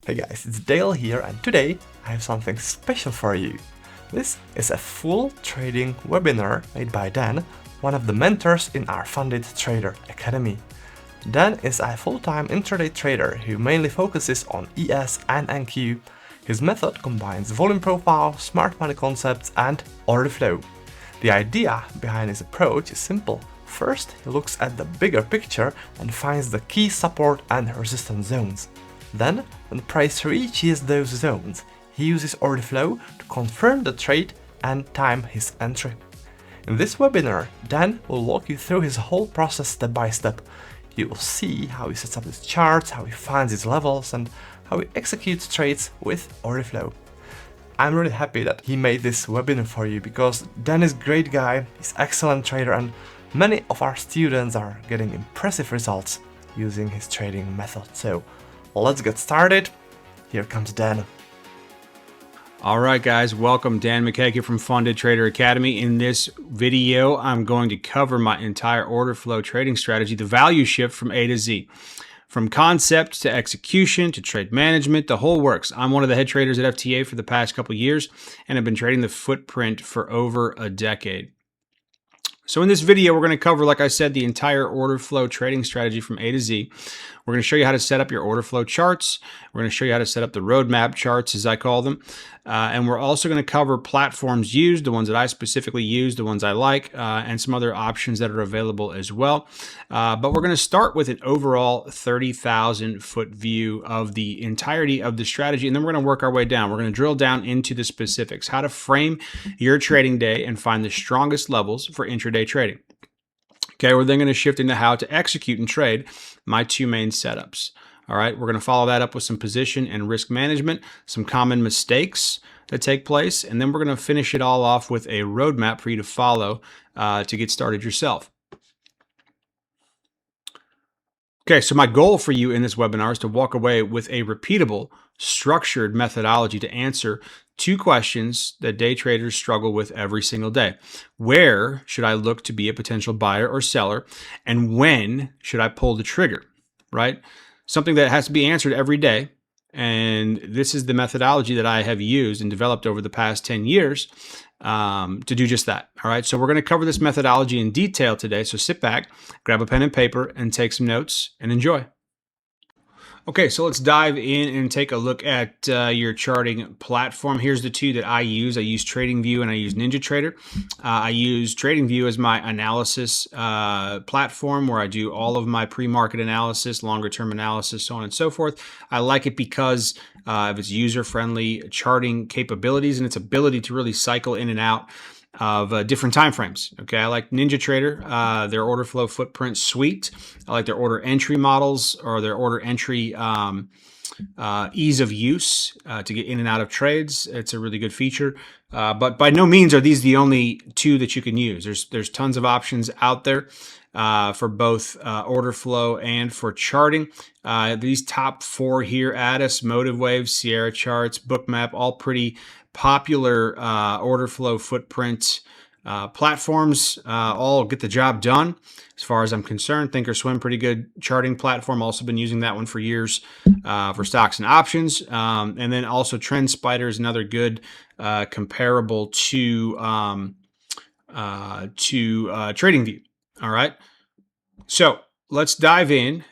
Hey guys, it's Dale here, and today I have something special for you. This is a full trading webinar made by Dan, one of the mentors in our Funded Trader Academy. Dan is a full-time intraday trader who mainly focuses on ES and NQ. His method combines volume profile, smart money concepts, and order flow. The idea behind his approach is simple. First, he looks at the bigger picture and finds the key support and resistance zones. Then, when the price reaches those zones, he uses order flow to confirm the trade and time his entry. In this webinar, Dan will walk you through his whole process step by step. You will see how he sets up his charts, how he finds his levels, and how he executes trades with order flow. I'm really happy that he made this webinar for you because Dan is a great guy, he's an excellent trader, and many of our students are getting impressive results using his trading method. So let's get started. Here comes Dan. All right, guys, welcome. Dan McKay from Funded Trader Academy. In this video, I'm going to cover my entire order flow trading strategy, the value shift from A to Z. From concept to execution to trade management, the whole works. I'm one of the head traders at FTA for the past couple of years, and I've been trading the footprint for over a decade. So in this video, we're going to cover, like I said, the entire order flow trading strategy from A to Z. We're going to show you how to set up your order flow charts. We're going to show you how to set up the roadmap charts, as I call them. And we're also going to cover platforms used, the ones that I specifically use, the ones I like, and some other options that are available as well. But we're going to start with an overall 30,000 foot view of the entirety of the strategy, and then we're going to work our way down. We're going to drill down into the specifics, how to frame your trading day and find the strongest levels for intraday trading. Okay, we're then going to shift into how to execute and trade my two main setups. All right, we're going to follow that up with some position and risk management, some common mistakes that take place, and then we're going to finish it all off with a roadmap for you to follow to get started yourself. Okay, so my goal for you in this webinar is to walk away with a repeatable, structured methodology to answer two questions that day traders struggle with every single day. Where should I look to be a potential buyer or seller? And when should I pull the trigger, right? Something that has to be answered every day. And this is the methodology that I have used and developed over the past 10 years to do just that. All right, so we're going to cover this methodology in detail today. So sit back, grab a pen and paper, and take some notes and enjoy. Okay, so let's dive in and take a look at your charting platform. Here's the two that I use. I use TradingView and I use NinjaTrader. I use TradingView as my analysis platform where I do all of my pre-market analysis, longer-term analysis, so on and so forth. I like it because of its user-friendly charting capabilities and its ability to really cycle in and out of different time frames. Okay, I like NinjaTrader, their order flow footprint suite. I like their order entry models or their order entry ease of use to get in and out of trades. It's a really good feature, but by no means are these the only two that you can use. There's tons of options out there for both order flow and for charting. These top four here, Addis, Motive Wave, Sierra Charts, Bookmap, all pretty popular order flow footprint platforms, all get the job done as far as I'm concerned. Thinkorswim, pretty good charting platform. Also been using that one for years for stocks and options. And then also TrendSpider is another good comparable to TradingView. All right, so let's dive in.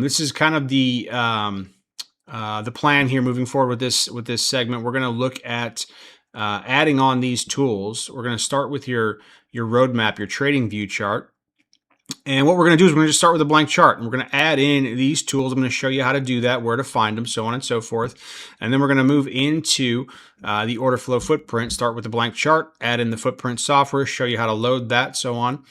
This is kind of the plan here moving forward with this segment. We're going to look at adding on these tools. We're going to start with your roadmap, your TradingView chart. And what we're going to do is we're going to just start with a blank chart, and we're going to add in these tools. I'm going to show you how to do that, where to find them, so on and so forth. And then we're going to move into the order flow footprint, start with the blank chart, add in the footprint software, show you how to load that, so on.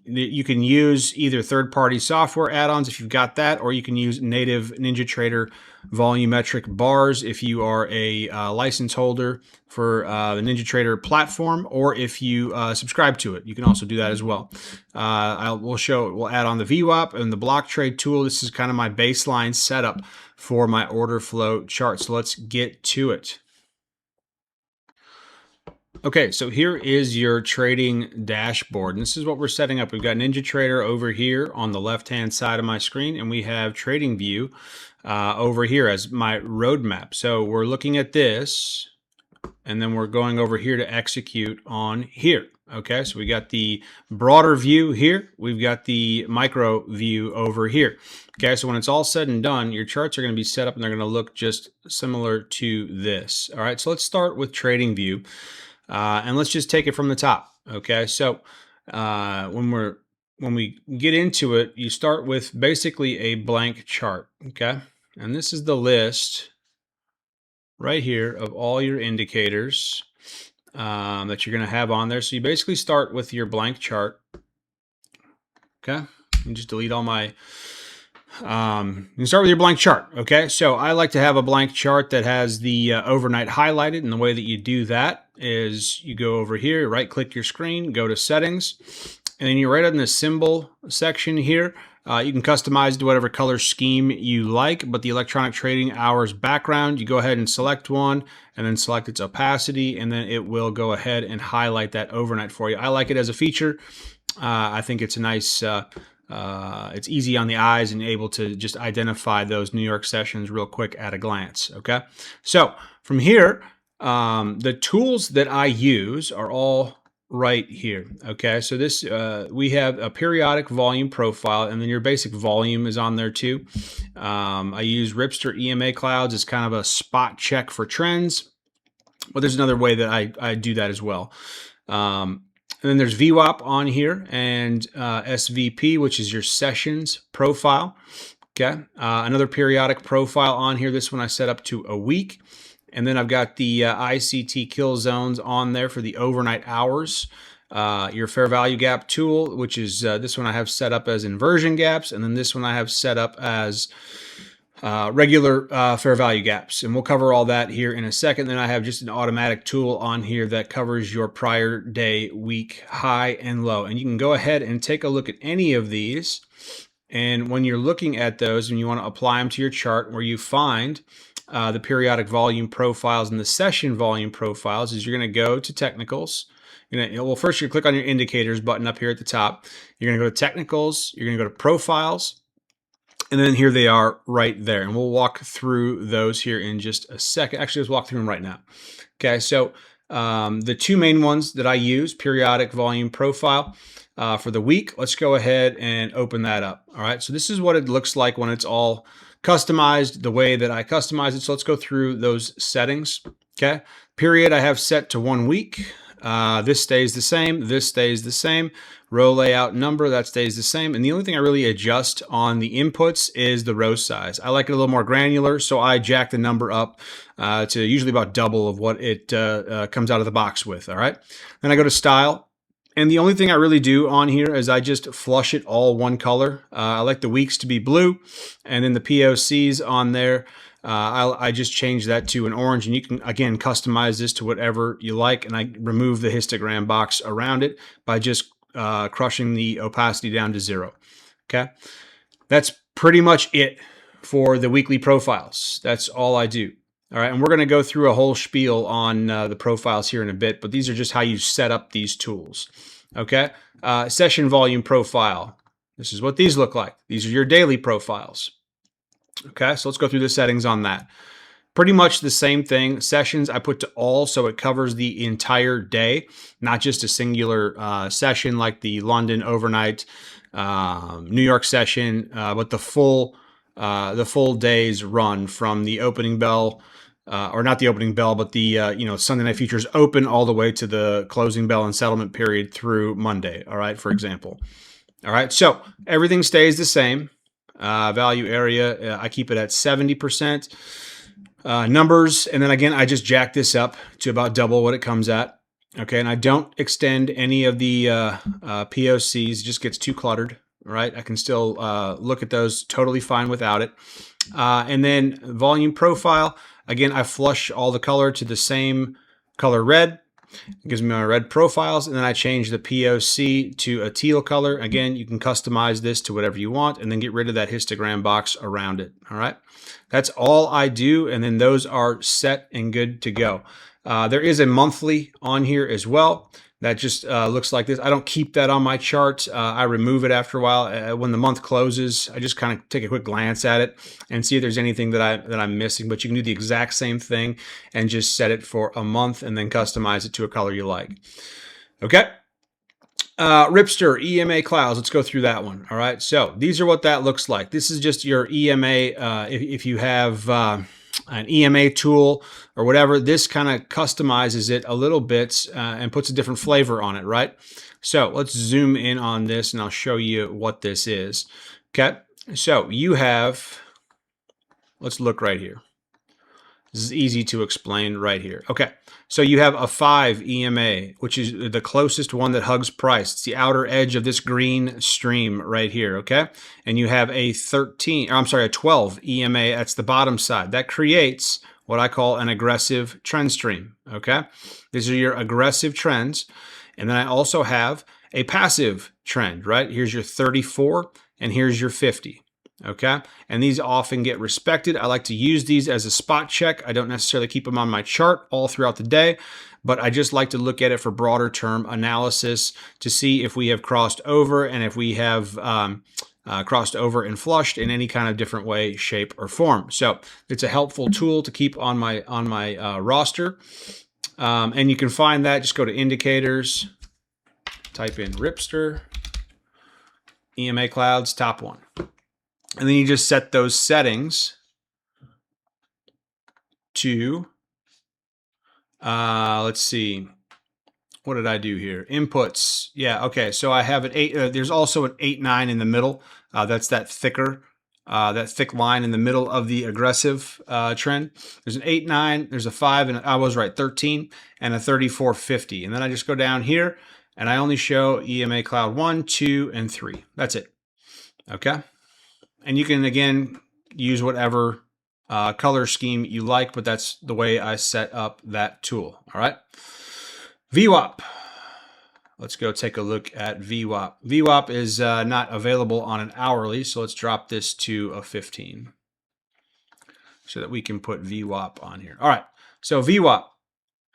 You can use either third-party software add-ons if you've got that, or you can use native NinjaTrader volumetric bars if you are a license holder for the NinjaTrader platform, or if you subscribe to it. You can also do that as well. We'll add on the VWAP and the block trade tool. This is kind of my baseline setup for my order flow chart. So let's get to it. Okay, so here is your trading dashboard. And this is what we're setting up. We've got NinjaTrader over here on the left-hand side of my screen, and we have TradingView over here as my roadmap. So we're looking at this, and then we're going over here to execute on here. Okay, so we got the broader view here. We've got the micro view over here. Okay, so when it's all said and done, your charts are going to be set up and they're going to look just similar to this. All right, so let's start with TradingView. And let's just take it from the top. Okay, so when we get into it, you start with basically a blank chart. Okay, and this is the list right here of all your indicators that you're going to have on there. So you basically start with your blank chart. Okay, and just delete all my. You start with your blank chart. Okay, so I like to have a blank chart that has the overnight highlighted, and the way that you do that is you go over here, right click your screen, go to settings, and then you're right in the symbol section here. You can customize to whatever color scheme you like, but the electronic trading hours background, you go ahead and select one and then select its opacity, and then it will go ahead and highlight that overnight for you. I like it as a feature. I think it's a nice, it's easy on the eyes and able to just identify those New York sessions real quick at a glance. Okay. So from here, the tools that I use are all right here. Okay, so this we have a periodic volume profile, and then your basic volume is on there too. I use Ripster EMA clouds as kind of a spot check for trends, but there's another way that I do that as well. And then there's VWAP on here, and SVP, which is your sessions profile. Okay, another periodic profile on here. This one I set up to a week. And then I've got the ICT kill zones on there for the overnight hours. Your fair value gap tool, which is this one I have set up as inversion gaps. And then this one I have set up as regular fair value gaps. And we'll cover all that here in a second. Then I have just an automatic tool on here that covers your prior day, week, high and low. And you can go ahead and take a look at any of these. And when you're looking at those and you want to apply them to your chart, where you find the periodic volume profiles and the session volume profiles, is you're going to go to technicals. Well, first you click on your indicators button up here at the top. You're going to go to technicals. You're going to go to profiles. And then here they are right there. And we'll walk through those here in just a second. Actually, let's walk through them right now. Okay, so the two main ones that I use, periodic volume profile for the week. Let's go ahead and open that up. All right, so this is what it looks like when it's all customized the way that I customize it. So let's go through those settings. Okay, period I have set to 1 week. This stays the same. This stays the same. Row layout number, that stays the same. And the only thing I really adjust on the inputs is the row size. I like it a little more granular, so I jack the number up to usually about double of what it comes out of the box with. All right. Then I go to style. And the only thing I really do on here is I just flush it all one color. I like the weeks to be blue, and then the POCs on there, I just change that to an orange, and you can, again, customize this to whatever you like. And I remove the histogram box around it by just crushing the opacity down to 0. Okay, that's pretty much it for the weekly profiles. That's all I do. All right, and we're going to go through a whole spiel on the profiles here in a bit, but these are just how you set up these tools. Okay, session volume profile. This is what these look like. These are your daily profiles. Okay, so let's go through the settings on that. Pretty much the same thing. Sessions I put to all, so it covers the entire day, not just a singular session like the London overnight, New York session, but the full day's run from the opening bell. Or not the opening bell, but the Sunday night futures open all the way to the closing bell and settlement period through Monday. All right, for example. All right, so everything stays the same. Value area, I keep it at 70%. Numbers, and then again, I just jack this up to about double what it comes at. Okay, and I don't extend any of the POCs. It just gets too cluttered. Right, I can still look at those totally fine without it. And then volume profile. Again, I flush all the color to the same color red. It gives me my red profiles, and then I change the POC to a teal color. Again, you can customize this to whatever you want, and then get rid of that histogram box around it. All right. That's all I do, and then those are set and good to go. There is a monthly on here as well. That just looks like this. I don't keep that on my chart. I remove it after a while. When the month closes, I just kind of take a quick glance at it and see if there's anything that I'm missing. But you can do the exact same thing and just set it for a month and then customize it to a color you like. Okay. Ripster EMA clouds. Let's go through that one. All right. So these are what that looks like. This is just your EMA. If you have an EMA tool or whatever, this kind of customizes it a little bit and puts a different flavor on it, right? So let's zoom in on this and I'll show you what this is. Okay. So you have, let's look right here. This is easy to explain right here. Okay, so you have a 5 EMA, which is the closest one that hugs price. It's the outer edge of this green stream right here, okay? And you have a 12 EMA, that's the bottom side. That creates what I call an aggressive trend stream, okay? These are your aggressive trends. And then I also have a passive trend, right? Here's your 34 and here's your 50. Okay, and these often get respected. I like to use these as a spot check. I don't necessarily keep them on my chart all throughout the day, but I just like to look at it for broader term analysis to see if we have crossed over and if we have crossed over and flushed in any kind of different way, shape, or form. So it's a helpful tool to keep on my roster, and you can find that. Just go to indicators, type in Ripster, EMA clouds, top one. And then you just set those settings to, let's see, what did I do here? Inputs. Yeah, okay, so I have an 8, there's also an 8-9 in the middle. That's that thick line in the middle of the aggressive trend. There's an 8-9, there's a 5, and I was right, 13, and a 34.50. And then I just go down here, and I only show EMA cloud 1, 2, and 3. That's it, okay? And you can, again, use whatever color scheme you like, but that's the way I set up that tool, all right? VWAP. Let's go take a look at VWAP. VWAP is not available on an hourly, so let's drop this to a 15 so that we can put VWAP on here. All right, so VWAP.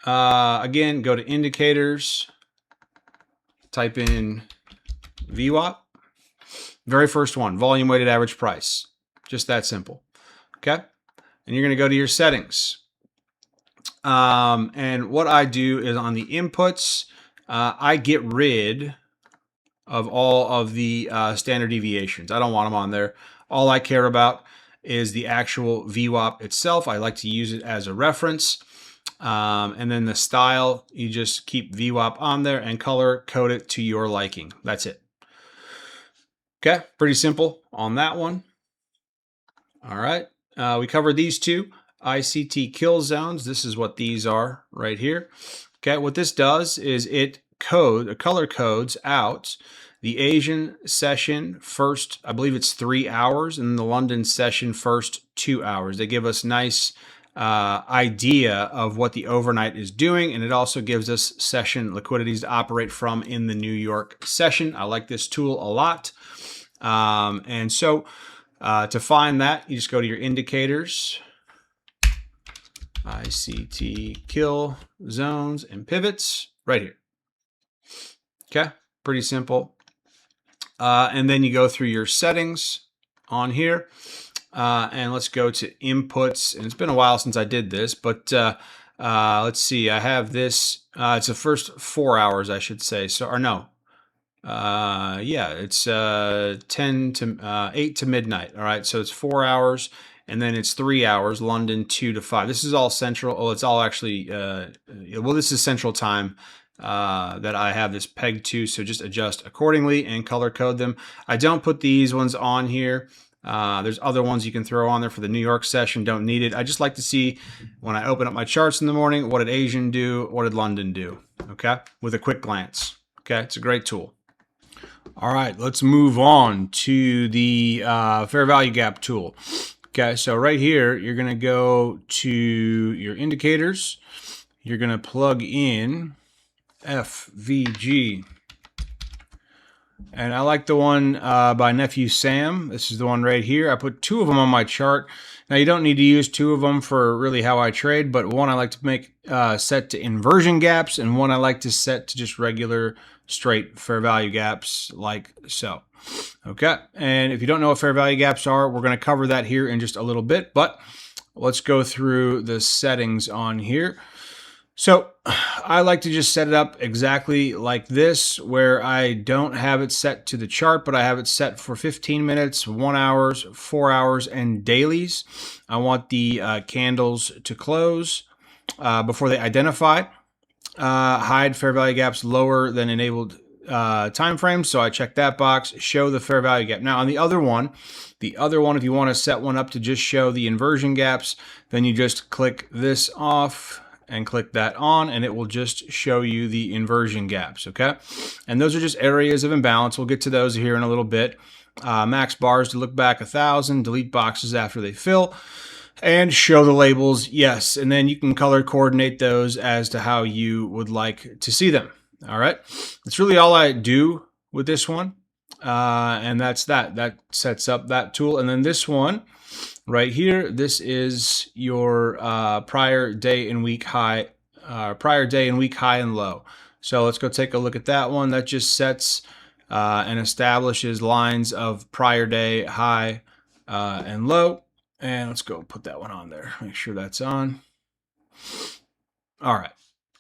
Again, go to indicators, type in VWAP. Very first one, volume weighted average price. Just that simple, okay? And you're gonna go to your settings. And what I do is on the inputs, I get rid of all of the standard deviations. I don't want them on there. All I care about is the actual VWAP itself. I like to use it as a reference. And then the style, you just keep VWAP on there and color code it to your liking. That's it. Okay, pretty simple on that one. All right, we covered these two ICT kill zones. This is what these are right here. Okay, what this does is it color codes out the Asian session first, I believe it's 3 hours, and the London session first 2 hours. They give us nice idea of what the overnight is doing, and it also gives us session liquidities to operate from in the New York session. I like this tool a lot. And so to find that, you just go to your indicators, ICT kill zones and pivots right here. Okay, pretty simple. And then you go through your settings on here, and let's go to inputs. And it's been a while since I did this, but let's see. I have this. It's the first 4 hours, I should say. So, or no. Yeah, it's 8 to midnight. All right, so it's 4 hours, and then it's 3 hours, London 2 to 5. This is all central. Oh, it's all actually, well, this is central time that I have this pegged to, so just adjust accordingly and color code them. I don't put these ones on here. There's other ones you can throw on there for the New York session. Don't need it. I just like to see when I open up my charts in the morning, what did Asian do? What did London do? Okay, with a quick glance. Okay, it's a great tool. All right, let's move on to the fair value gap tool. Okay, so right here, you're going to go to your indicators. You're going to plug in FVG And I like the one by Nephew Sam. This is the one right here. I put 2 of them on my chart. Now, you don't need to use 2 of them for really how I trade, but one I like to make set to inversion gaps, and one I like to set to just regular straight fair value gaps like so. Okay, and if you don't know what fair value gaps are, we're going to cover that here in just a little bit, but let's go through the settings on here. So I like to just set it up exactly like this, where I don't have it set to the chart, but I have it set for 15 minutes, 1 hour, 4 hours, and dailies. I want the candles to close before they identify. Hide fair value gaps lower than enabled time frames. So I check that box, show the fair value gap. Now on the other one, if you want to set one up to just show the inversion gaps, then you just click this off and click that on, and it will just show you the inversion gaps, okay? And those are just areas of imbalance. We'll get to those here in a little bit. Max bars to look back 1,000, delete boxes after they fill, and show the labels, yes. And then you can color coordinate those as to how you would like to see them, all right? That's really all I do with this one, and that's that. That sets up that tool. And then this one, right here, this is your prior day and week high and low. So let's go take a look at that one. That just sets and establishes lines of prior day high and low. And let's go put that one on there. Make sure that's on. All right,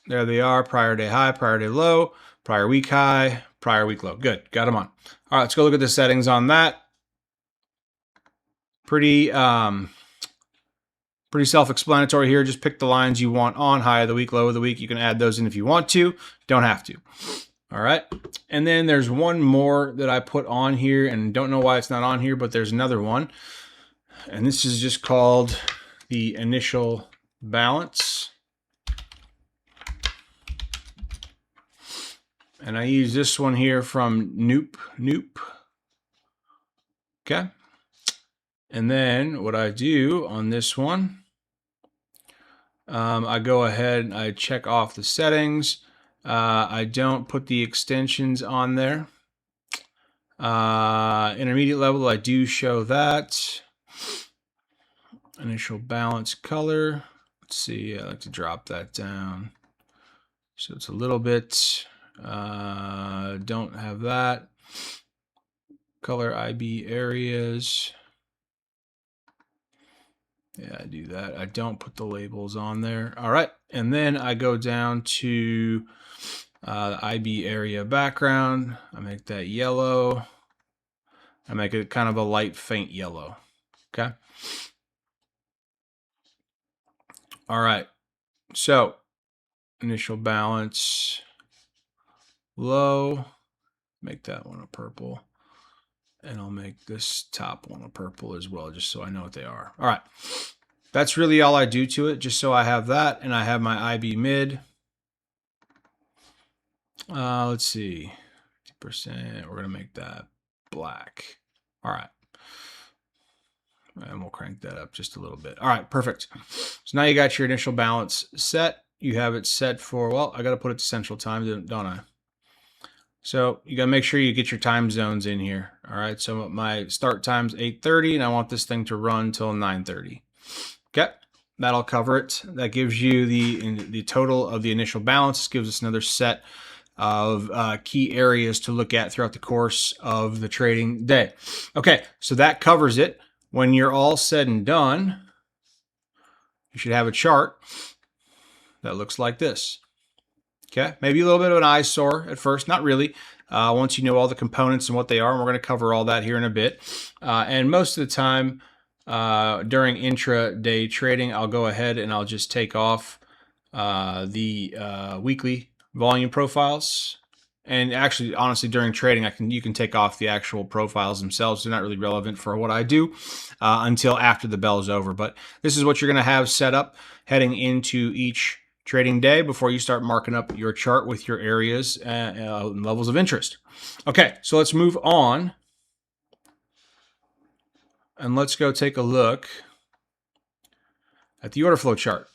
there they are: prior day high, prior day low, prior week high, prior week low. Good, got them on. All right, let's go look at the settings on that. Pretty self-explanatory here. Just pick the lines you want on: high of the week, low of the week. You can add those in if you want to. Don't have to. All right. And then there's one more that I put on here, and don't know why it's not on here, but there's another one. And this is just called the initial balance. And I use this one here from Noop. Okay. And then what I do on this one, I go ahead and I check off the settings. I don't put the extensions on there. Intermediate level, I do show that. Initial balance color. Let's see, I like to drop that down so it's a little bit. Don't have that. Color IB areas. Yeah, I do that. I don't put the labels on there. All right. And then I go down to the IB area background. I make that yellow. I make it kind of a light, faint yellow. Okay. All right. So initial balance low. Make that one a purple. And I'll make this top one a purple as well, just so I know what they are. All right. That's really all I do to it, just so I have that. And I have my IB mid. Let's see. 50%. We're going to make that black. All right. And we'll crank that up just a little bit. All right, perfect. So now you got your initial balance set. You have it set for, well, I got to put it to Central Time, don't I? So you got to make sure you get your time zones in here. All right, so my start time's 8:30, and I want this thing to run till 9:30. Okay, that'll cover it. That gives you the total of the initial balance. This gives us another set of key areas to look at throughout the course of the trading day. Okay, so that covers it. When you're all said and done, you should have a chart that looks like this. Okay, maybe a little bit of an eyesore at first, not really. Once you know all the components and what they are, and we're going to cover all that here in a bit. And most of the time during intraday trading, I'll go ahead and I'll just take off the weekly volume profiles. And actually, honestly, during trading, you can take off the actual profiles themselves. They're not really relevant for what I do until after the bell is over. But this is what you're going to have set up heading into each trading day before you start marking up your chart with your areas and levels of interest. Okay, so let's move on. And let's go take a look at the order flow chart.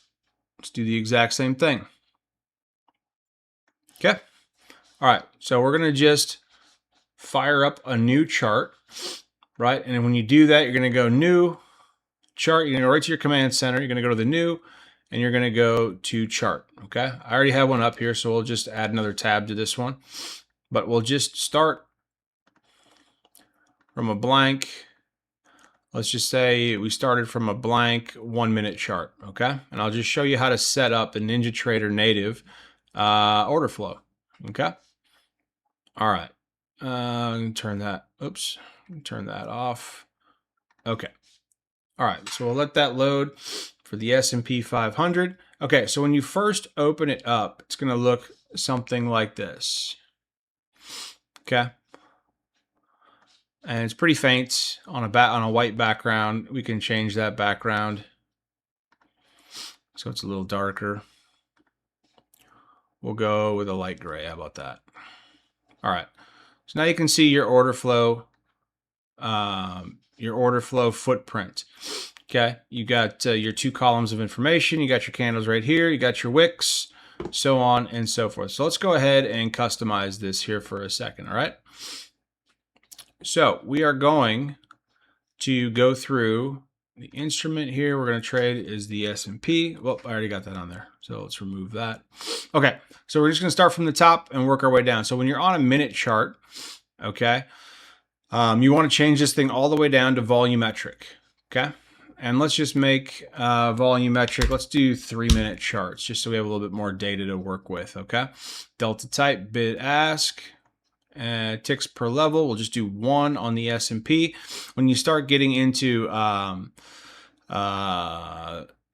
Let's do the exact same thing. Okay. All right, so we're going to just fire up a new chart, right? And when you do that, you're going to go new chart. You're going to go right to your command center. You're going to go to the new, and you're going to go to chart. Okay. I already have one up here, so we'll just add another tab to this one. But we'll just start from a blank. Let's just say we started from a blank 1 minute chart. Okay. And I'll just show you how to set up the NinjaTrader native order flow. Okay. All right. Turn that. Oops. Turn that off. Okay. All right. So we'll let that load for the S&P 500. Okay. So when you first open it up, it's going to look something like this. Okay. And it's pretty faint on a white background. We can change that background so it's a little darker. We'll go with a light gray. How about that? All right. So now you can see your order flow footprint. Okay. You got your 2 columns of information. You got your candles right here. You got your wicks, so on and so forth. So let's go ahead and customize this here for a second. All right. So we are going to go through the instrument here. We're going to trade is the S&P. Well, I already got that on there. So let's remove that. Okay. So we're just going to start from the top and work our way down. So when you're on a minute chart, okay, you want to change this thing all the way down to volumetric. Okay. And let's just make volumetric. Let's do 3-minute charts just so we have a little bit more data to work with. Okay. Delta type, bid ask. Ticks per level, we'll just do 1 on the S&P. When you start getting into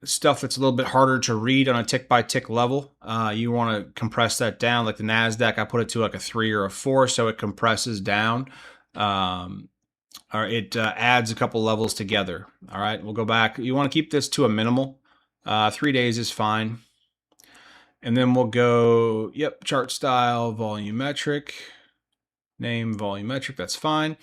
stuff that's a little bit harder to read on a tick by tick level, you want to compress that down. Like the NASDAQ, I put it to like a 3 or a 4, so it compresses down. Or it adds a couple levels together. All right, we'll go back. You want to keep this to a minimal. 3 days is fine. And then we'll go, yep, chart style, volumetric. Name volumetric, that's fine.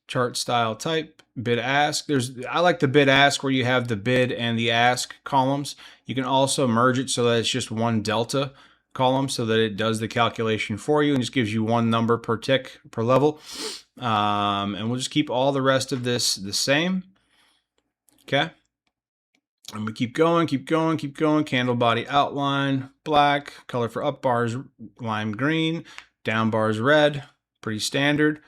Chart style type, bid ask. I like the bid ask where you have the bid and the ask columns. You can also merge it so that it's just one delta column so that it does the calculation for you and just gives you 1 number per tick per level. And we'll just keep all the rest of this the same. Okay. And we keep going, keep going, keep going. Candle body outline, black. Color for up bars, lime green. Down bars, red. Pretty standard.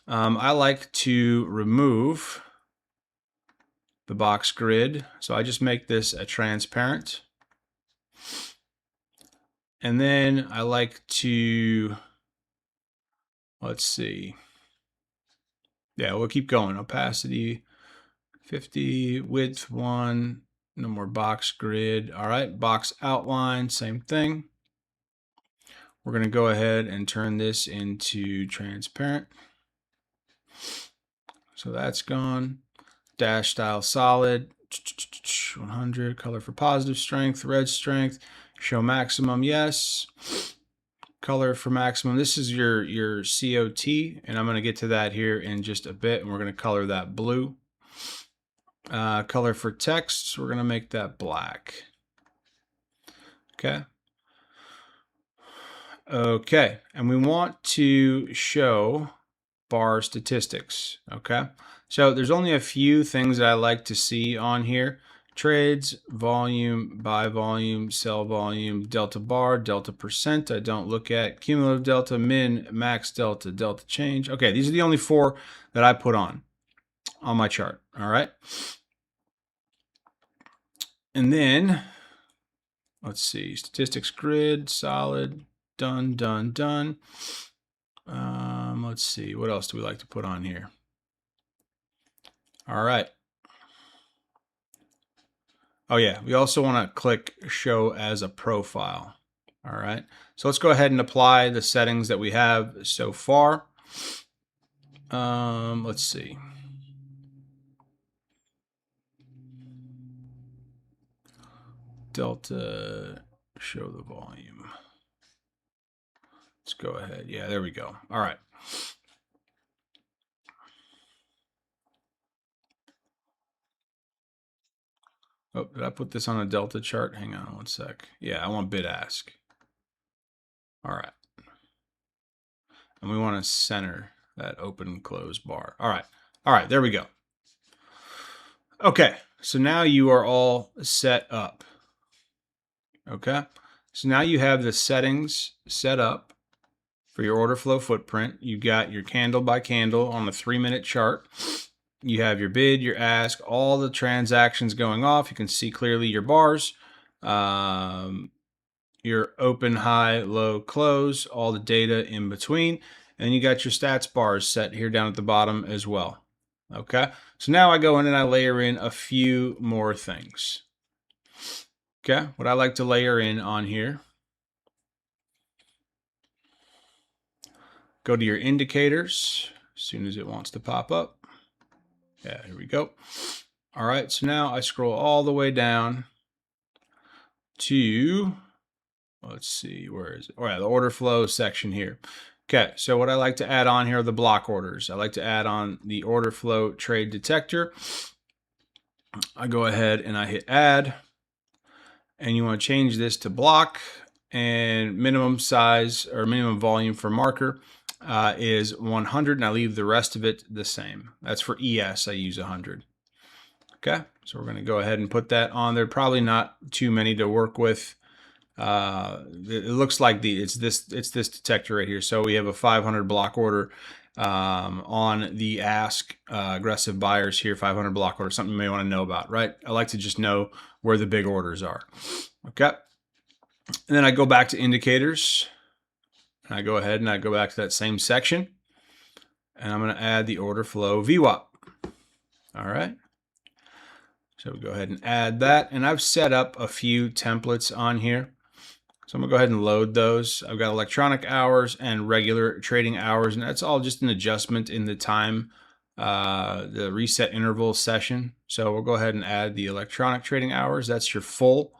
I like to remove the box grid. So I just make this a transparent. And then I like to, let's see. Yeah, we'll keep going. Opacity 50, width 1, no more box grid. All right, box outline, same thing. We're going to go ahead and turn this into transparent. So that's gone. Dash style solid, 100. Color for positive strength, red strength. Show maximum, yes. Color for maximum. This is your COT, and I'm going to get to that here in just a bit, and we're going to color that blue. Color for text, we're going to make that black. Okay. Okay, and we want to show bar statistics. Okay, so there's only a few things that I like to see on here. Trades, volume, buy volume, sell volume, delta bar, delta percent. I don't look at cumulative delta, min, max delta, delta change. Okay, these are the only 4 that I put on my chart. All right. And then let's see, statistics grid, solid, done, done, done. Let's see, what else do we like to put on here? All right. Oh yeah, we also want to click show as a profile. All right, so let's go ahead and apply the settings that we have so far. Let's see. Delta, show the volume. Let's go ahead. Yeah, there we go. All right. Oh, did I put this on a delta chart? Hang on 1 sec. Yeah, I want bid ask. All right. And we want to center that open close bar. All right, there we go. Okay, so now you are all set up. Okay, so now you have the settings set up for your order flow footprint. You got your candle by candle on the 3-minute chart. You have your bid, your ask, all the transactions going off. You can see clearly your bars, your open, high, low, close, all the data in between. And you got your stats bars set here down at the bottom as well. Okay, so now I go in and I layer in a few more things. Okay, what I like to layer in on here, go to your indicators as soon as it wants to pop up. Yeah, here we go. All right, so now I scroll all the way down to, let's see, where is it? Oh yeah, the order flow section here. Okay, so what I like to add on here are the block orders. I like to add on the order flow trade detector. I go ahead and I hit add, and you want to change this to block, and minimum size or minimum volume for marker is 100, and I leave the rest of it the same. That's for ES, I use 100. Okay, so we're going to go ahead and put that on there. Probably not too many to work with. It looks like it's this detector right here. So we have a 500 block order on the ask aggressive buyers here, 500 block order, something you may want to know about, right? I like to just know where the big orders are. Okay, and then I go back to indicators, and I go ahead and I go back to that same section, and I'm going to add the order flow VWAP. All right. So we go ahead and add that, and I've set up a few templates on here. So I'm gonna go ahead and load those. I've got electronic hours and regular trading hours, and that's all just an adjustment in the time, the reset interval session. So we'll go ahead and add the electronic trading hours. That's your full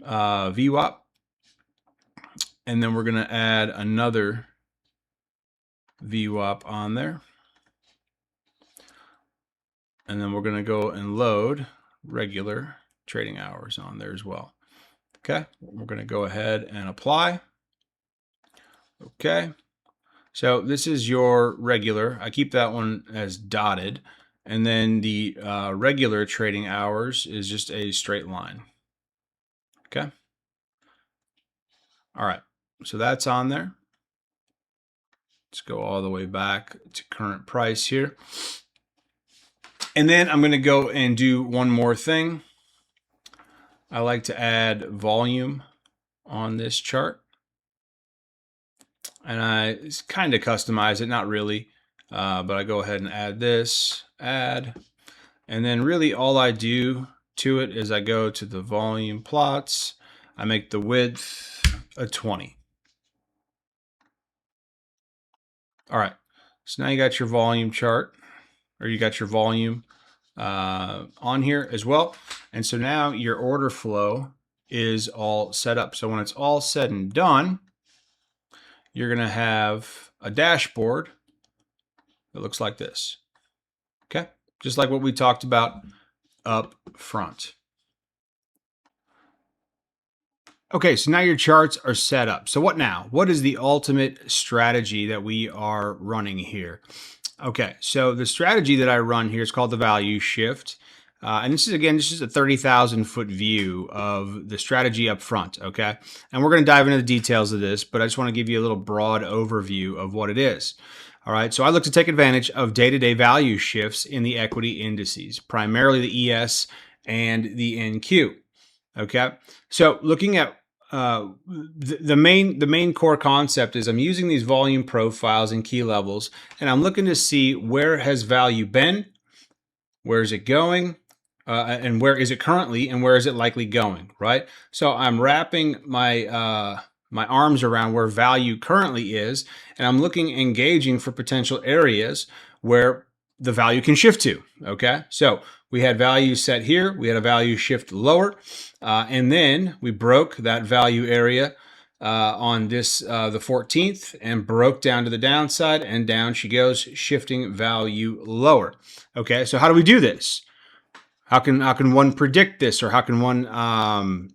VWAP. And then we're gonna add another VWAP on there. And then we're gonna go and load regular trading hours on there as well. Okay, we're going to go ahead and apply. Okay, so this is your regular. I keep that one as dotted. And then the regular trading hours is just a straight line. Okay. All right, so that's on there. Let's go all the way back to current price here. And then I'm going to go and do one more thing. I like to add volume on this chart, and I kind of customize it, not really, but I go ahead and add this, add, and then really all I do to it is I go to the volume plots, I make the width a 20. All right, so now you got your volume chart, or you got your volume on here as well. And so now your order flow is all set up. So when it's all said and done, you're going to have a dashboard that looks like this. Okay, just like what we talked about up front. Okay, so now your charts are set up. So what now? What is the ultimate strategy that we are running here? Okay, so the strategy that I run here is called the value shift. And this is, again, this is a 30,000 foot view of the strategy up front, okay? And we're going to dive into the details of this, but I just want to give you a little broad overview of what it is. All right, so I look to take advantage of day-to-day value shifts in the equity indices, primarily the ES and the NQ, okay? So looking at the main core concept is I'm using these volume profiles and key levels, and I'm looking to see where has value been, where is it going, and where is it currently, and where is it likely going, right? So I'm wrapping my my arms around where value currently is, and I'm looking, engaging for potential areas where the value can shift to, okay? So we had value set here, we had a value shift lower, and then we broke that value area on this the 14th and broke down to the downside, and down she goes, shifting value lower. Okay, so how do we do this? How can one predict this, or how can one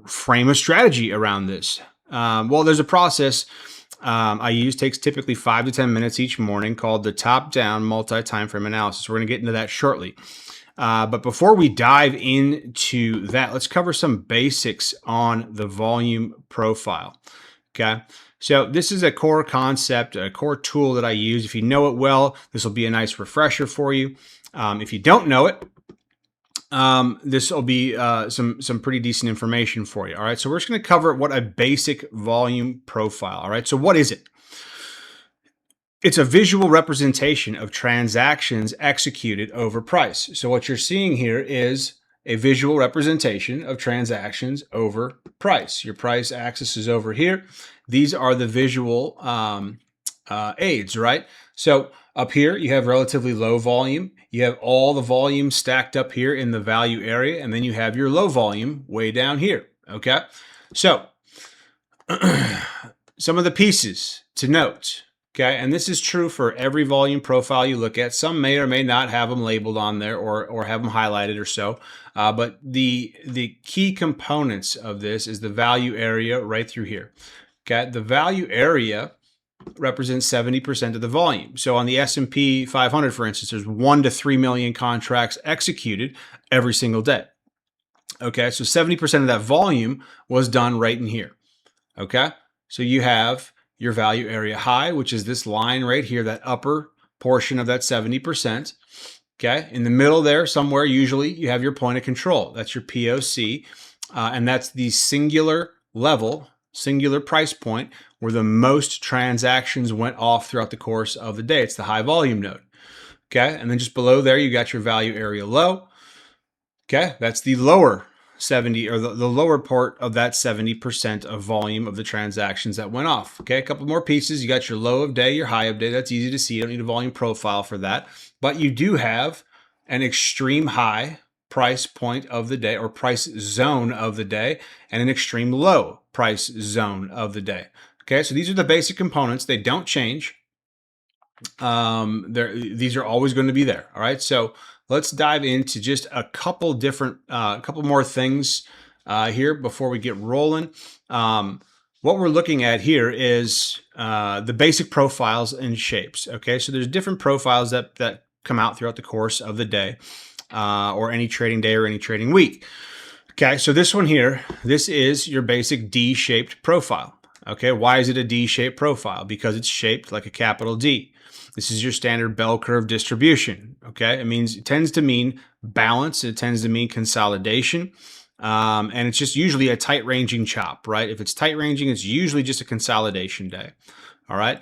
frame a strategy around this? Well, there's a process I use takes typically 5 to 10 minutes each morning, called the top-down multi-time frame analysis. We're going to get into that shortly. But before we dive into that, let's cover some basics on the volume profile. Okay. So this is a core concept, a core tool that I use. If you know it well, this will be a nice refresher for you. If you don't know it, this will be some pretty decent information for you. All right. So we're just going to cover what a basic volume profile. All right. So what is it? It's a visual representation of transactions executed over price. So what you're seeing here is a visual representation of transactions over price. Your price axis is over here. These are the visual aids, right? So up here, you have relatively low volume. You have all the volume stacked up here in the value area, and then you have your low volume way down here, okay? So some of the pieces to note. Okay, and this is true for every volume profile you look at. Some may or may not have them labeled on there or have them highlighted or so. But the key components of this is the value area right through here. Okay, the value area represents 70% of the volume. So on the S&P 500, for instance, there's 1 to 3 million contracts executed every single day. Okay, so 70% of that volume was done right in here. Okay, so you have your value area high, which is this line right here, that upper portion of that 70%. Okay, in the middle there somewhere, usually you have your point of control. That's your POC, and that's the singular level, singular price point where the most transactions went off throughout the course of the day. It's the high volume node. Okay, and then just below there, you got your value area low. Okay, that's the lower 70 or the lower part of that 70% of volume of the transactions that went off. Okay, a couple more pieces. You got your low of day, your high of day. That's easy to see. You don't need a volume profile for that. But you do have an extreme high price point of the day or price zone of the day and an extreme low price zone of the day. Okay, so these are the basic components. They don't change. These are always going to be there. All right, so let's dive into just a couple different, couple more things here before we get rolling. What we're looking at here is the basic profiles and shapes. Okay, so there's different profiles that come out throughout the course of the day, or any trading day or any trading week. Okay, so this one here, this is your basic D-shaped profile. Okay, why is it a D-shaped profile? Because it's shaped like a capital D. This is your standard bell curve distribution. Okay, it tends to mean balance. It tends to mean consolidation, and it's just usually a tight ranging chop, right? If it's tight ranging, it's usually just a consolidation day. All right,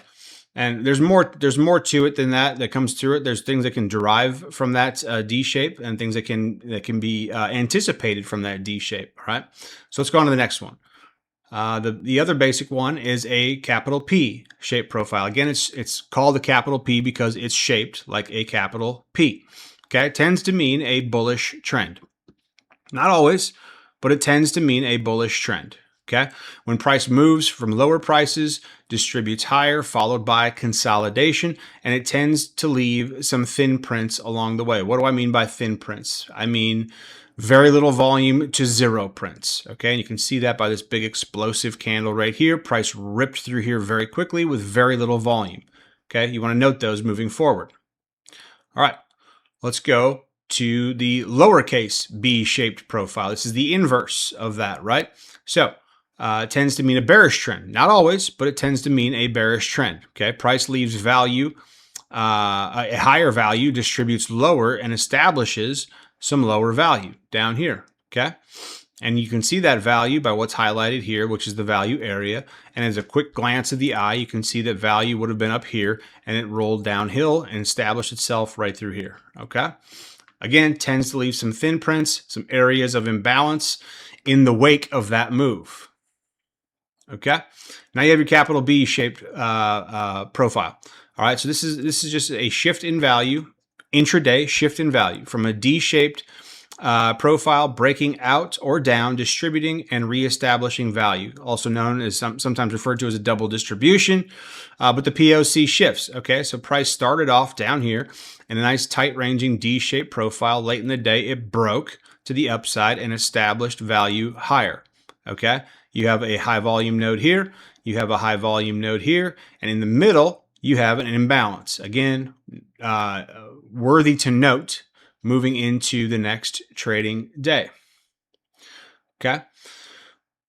and there's more to it than that comes through it. There's things that can derive from that D shape, and things that can be anticipated from that D shape. All right, so let's go on to the next one. The other basic one is a capital P shape profile. Again, it's called a capital P because it's shaped like a capital P. Okay, it tends to mean a bullish trend. Not always, but it tends to mean a bullish trend. Okay, when price moves from lower prices, distributes higher, followed by consolidation, and it tends to leave some thin prints along the way. What do I mean by thin prints? I mean very little volume to zero prints. Okay, and you can see that by this big explosive candle right here. Price ripped through here very quickly with very little volume. Okay, you want to note those moving forward. All right, let's go to the lowercase b-shaped profile. This is the inverse of that, right? So it tends to mean a bearish trend. Not always, but it tends to mean a bearish trend. Okay, price leaves value, a higher value, distributes lower, and establishes some lower value down here. Okay, and you can see that value by what's highlighted here, which is the value area. And as a quick glance of the eye, you can see that value would have been up here and it rolled downhill and established itself right through here. Okay, again, tends to leave some thin prints, some areas of imbalance in the wake of that move. Okay, now you have your capital B shaped profile. All right, so this is just a shift in value, intraday shift in value from a D-shaped profile, breaking out or down, distributing and reestablishing value, also known as sometimes referred to as a double distribution, but the POC shifts. Okay, so price started off down here in a nice tight ranging D-shaped profile. Late in the day, it broke to the upside and established value higher. Okay, you have a high volume node here, you have a high volume node here, and in the middle, you have an imbalance. Again, worthy to note moving into the next trading day. Okay.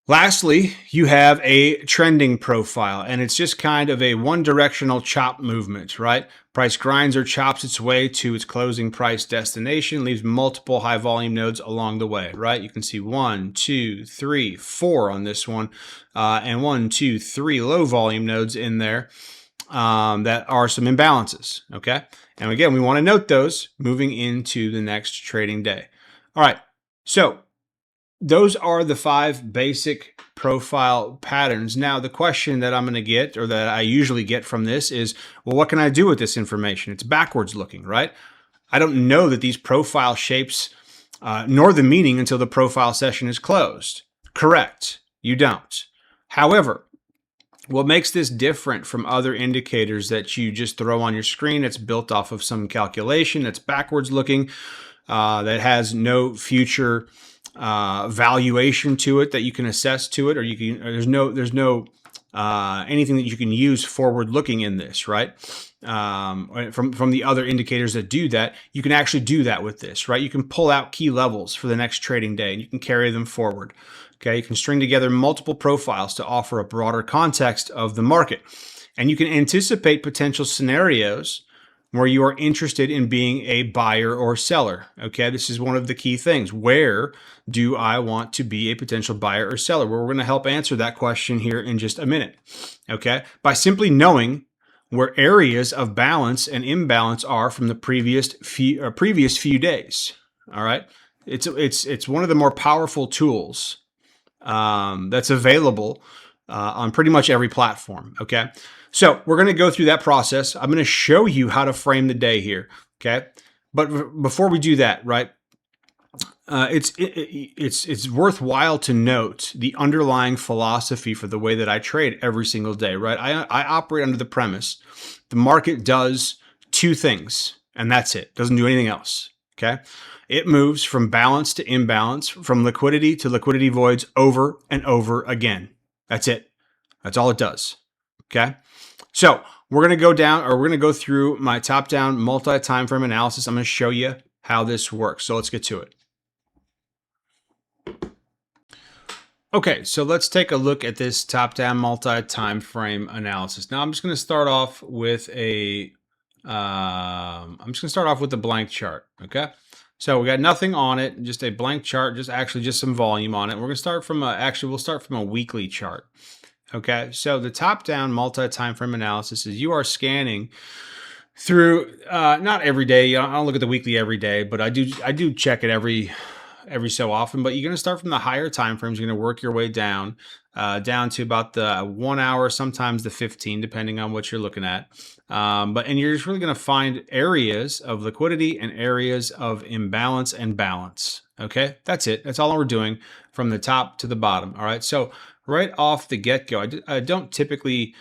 Lastly, you have a trending profile, and it's just kind of a one-directional chop movement, right? Price grinds or chops its way to its closing price destination, leaves multiple high volume nodes along the way, right? You can see 1, 2, 3, 4 on this one, and 1, 2, 3 low volume nodes in there that are some imbalances, okay? And again, we want to note those moving into the next trading day. All right, so those are the 5 basic profile patterns. Now, the question that I'm going to get, or that I usually get from this is, well, what can I do with this information? It's backwards looking, right? I don't know that these profile shapes, nor the meaning until the profile session is closed. Correct, you don't. However, what makes this different from other indicators that you just throw on your screen that's built off of some calculation that's backwards looking, that has no future valuation to it that you can assess to it, or you can, there's no anything that you can use forward looking in this, right? From the other indicators that do that, you can actually do that with this, right? You can pull out key levels for the next trading day and you can carry them forward. Okay, you can string together multiple profiles to offer a broader context of the market, and you can anticipate potential scenarios where you are interested in being a buyer or seller. Okay, this is one of the key things. Where do I want to be a potential buyer or seller? Well, we're going to help answer that question here in just a minute. Okay, by simply knowing where areas of balance and imbalance are from the previous few days. All right, it's one of the more powerful tools that's available on pretty much every platform. Okay. So we're going to go through that process. I'm going to show you how to frame the day here, okay? But before we do that, right, it's worthwhile to note the underlying philosophy for the way that I trade every single day, right? I operate under the premise the market does 2 things, and that's it. It doesn't do anything else, okay? It moves from balance to imbalance, from liquidity to liquidity voids over and over again. That's it. That's all it does, okay? So we're going to go through my top-down multi-time frame analysis. I'm going to show you how this works. So let's get to it. Okay, so let's take a look at this top-down multi-time frame analysis. Now I'm just going to start off with a blank chart. Okay, so we got nothing on it, just a blank chart, just some volume on it. We're going to start from we'll start from a weekly chart. Okay, so the top-down multi-time frame analysis is you are scanning through not every day. I don't look at the weekly every day, but I do check it every so often. But you're going to start from the higher time frames. You're going to work your way down to about the 1 hour, sometimes the 15, depending on what you're looking at. And you're just really going to find areas of liquidity and areas of imbalance and balance. Okay, that's it. That's all we're doing from the top to the bottom. All right, so right off the get-go, I don't typically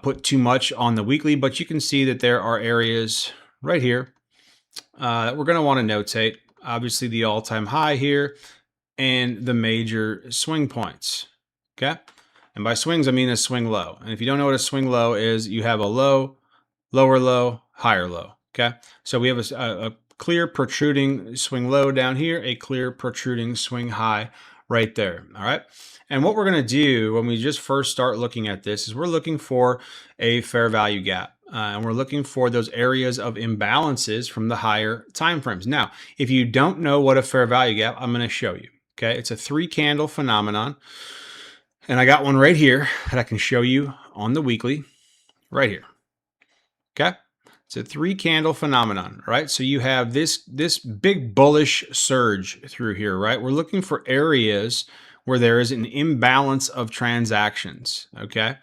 put too much on the weekly, but you can see that there are areas right here that we're going to want to notate. Obviously, the all-time high here and the major swing points. Okay, and by swings, I mean a swing low. And if you don't know what a swing low is, you have a low, lower low, higher low. Okay, so we have a clear protruding swing low down here, a clear protruding swing high right there. All right. And what we're going to do when we just first start looking at this is we're looking for a fair value gap. And we're looking for those areas of imbalances from the higher time frames. Now, if you don't know what a fair value gap, I'm going to show you. Okay. It's a 3 candle phenomenon. And I got one right here that I can show you on the weekly right here. Okay. It's a 3 candle phenomenon, right? So you have this big bullish surge through here, right? We're looking for areas where there is an imbalance of transactions, okay?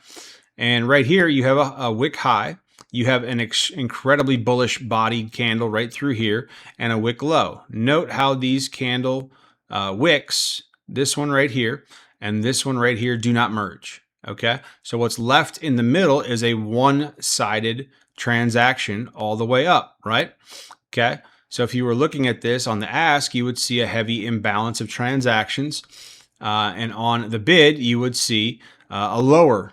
And right here, you have a wick high. You have an incredibly bullish bodied candle right through here and a wick low. Note how these candle wicks, this one right here and this one right here, do not merge, okay? So what's left in the middle is a one-sided transaction all the way up, right? Okay, so if you were looking at this on the ask, you would see a heavy imbalance of transactions And on the bid, you would see a lower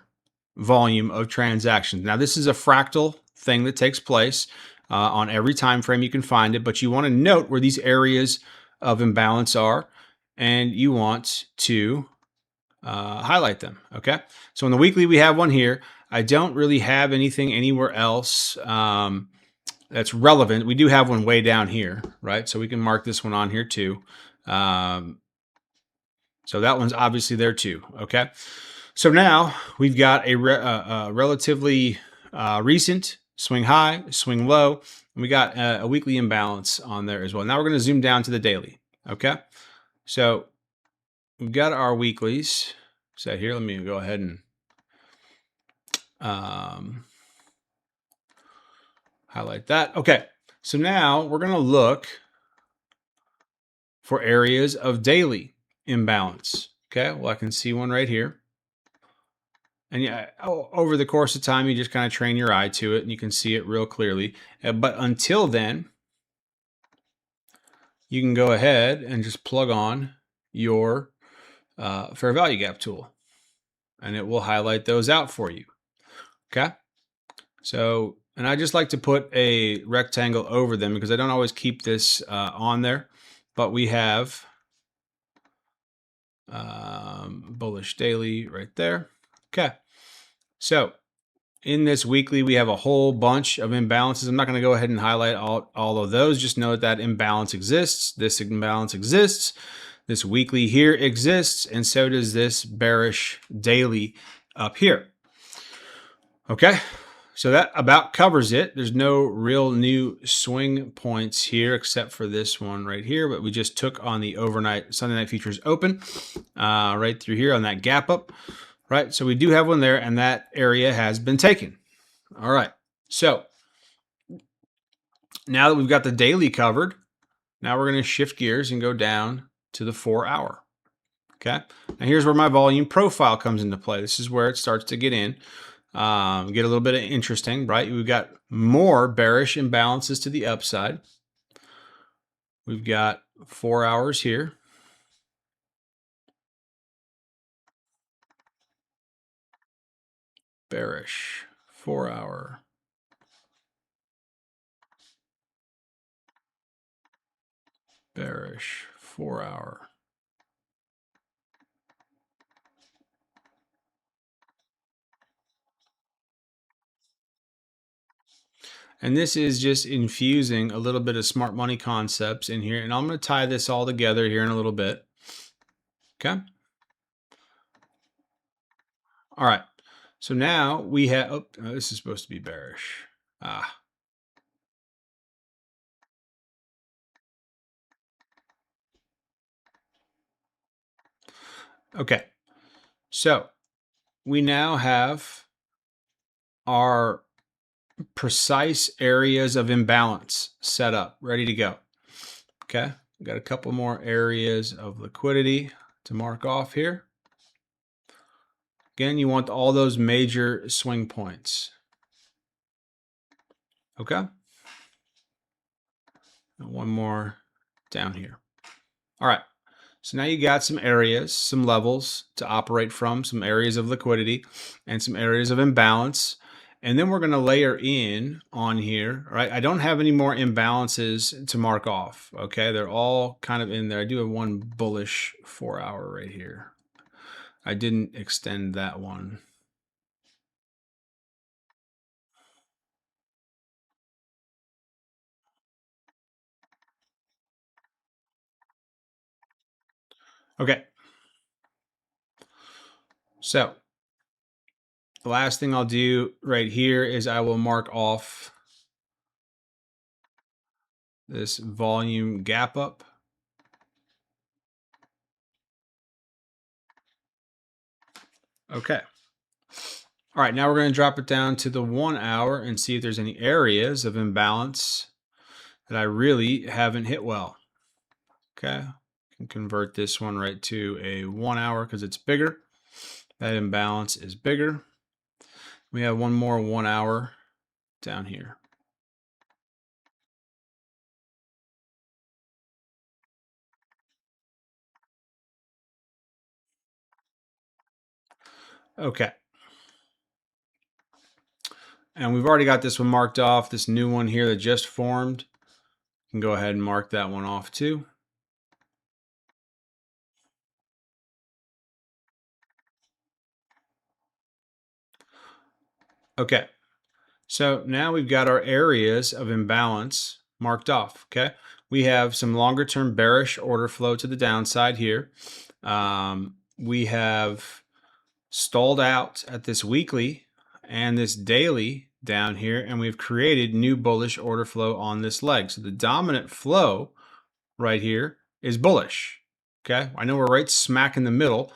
volume of transactions. Now, this is a fractal thing that takes place on every time frame you can find it, but you want to note where these areas of imbalance are, and you want to highlight them. Okay, so on the weekly, we have one here. I don't really have anything anywhere else that's relevant. We do have one way down here, right? So we can mark this one on here too. So that one's obviously there too. Okay. So now we've got a relatively recent swing high, swing low, and we got a weekly imbalance on there as well. Now we're going to zoom down to the daily. Okay. So we've got our weeklies set here. Let me go ahead and highlight that. Okay. So now we're going to look for areas of daily imbalance. Okay. Well, I can see one right here. And yeah, over the course of time, you just kind of train your eye to it and you can see it real clearly. But until then, you can go ahead and just plug on your fair value gap tool and it will highlight those out for you. Okay. So, and I just like to put a rectangle over them because I don't always keep this on there, but we have bullish daily right there. Okay. So in this weekly, we have a whole bunch of imbalances. I'm not going to go ahead and highlight all of those. Just know that imbalance exists. This imbalance exists. This weekly here exists. And so does this bearish daily up here. Okay. So that about covers it. There's no real new swing points here except for this one right here. But we just took on the overnight Sunday night futures open right through here on that gap up. Right. So we do have one there and that area has been taken. All right. So now that we've got the daily covered, now we're going to shift gears and go down to the 4 hour. Okay. Now here's where my volume profile comes into play. This is where it starts to get in, get a little bit of interesting, right? We've got more bearish imbalances to the upside. We've got 4 hours here. Bearish 4 hour. Bearish 4 hour. And this is just infusing a little bit of smart money concepts in here. And I'm going to tie this all together here in a little bit. Okay. All right. So now we have, oh, this is supposed to be bearish. Okay. So we now have our precise areas of imbalance set up, ready to go. Okay. We got a couple more areas of liquidity to mark off here. Again, you want all those major swing points. Okay. And one more down here. All right. So now you got some areas, some levels to operate from, some areas of liquidity and some areas of imbalance. And then we're going to layer in on here, right? I don't have any more imbalances to mark off. Okay. They're all kind of in there. I do have one bullish 4 hour right here. I didn't extend that one. Okay. So the last thing I'll do right here is I will mark off this volume gap up. Okay. All right, now we're going to drop it down to the 1 hour and see if there's any areas of imbalance that I really haven't hit well. Okay, I can convert this one right to a 1 hour because it's bigger. That imbalance is bigger. We have one more 1 hour down here. Okay. And we've already got this one marked off, this new one here that just formed. You can go ahead and mark that one off too. Okay. So now we've got our areas of imbalance marked off. Okay. We have some longer term bearish order flow to the downside here. We have stalled out at this weekly and this daily down here, and we've created new bullish order flow on this leg. So the dominant flow right here is bullish. Okay. I know we're right smack in the middle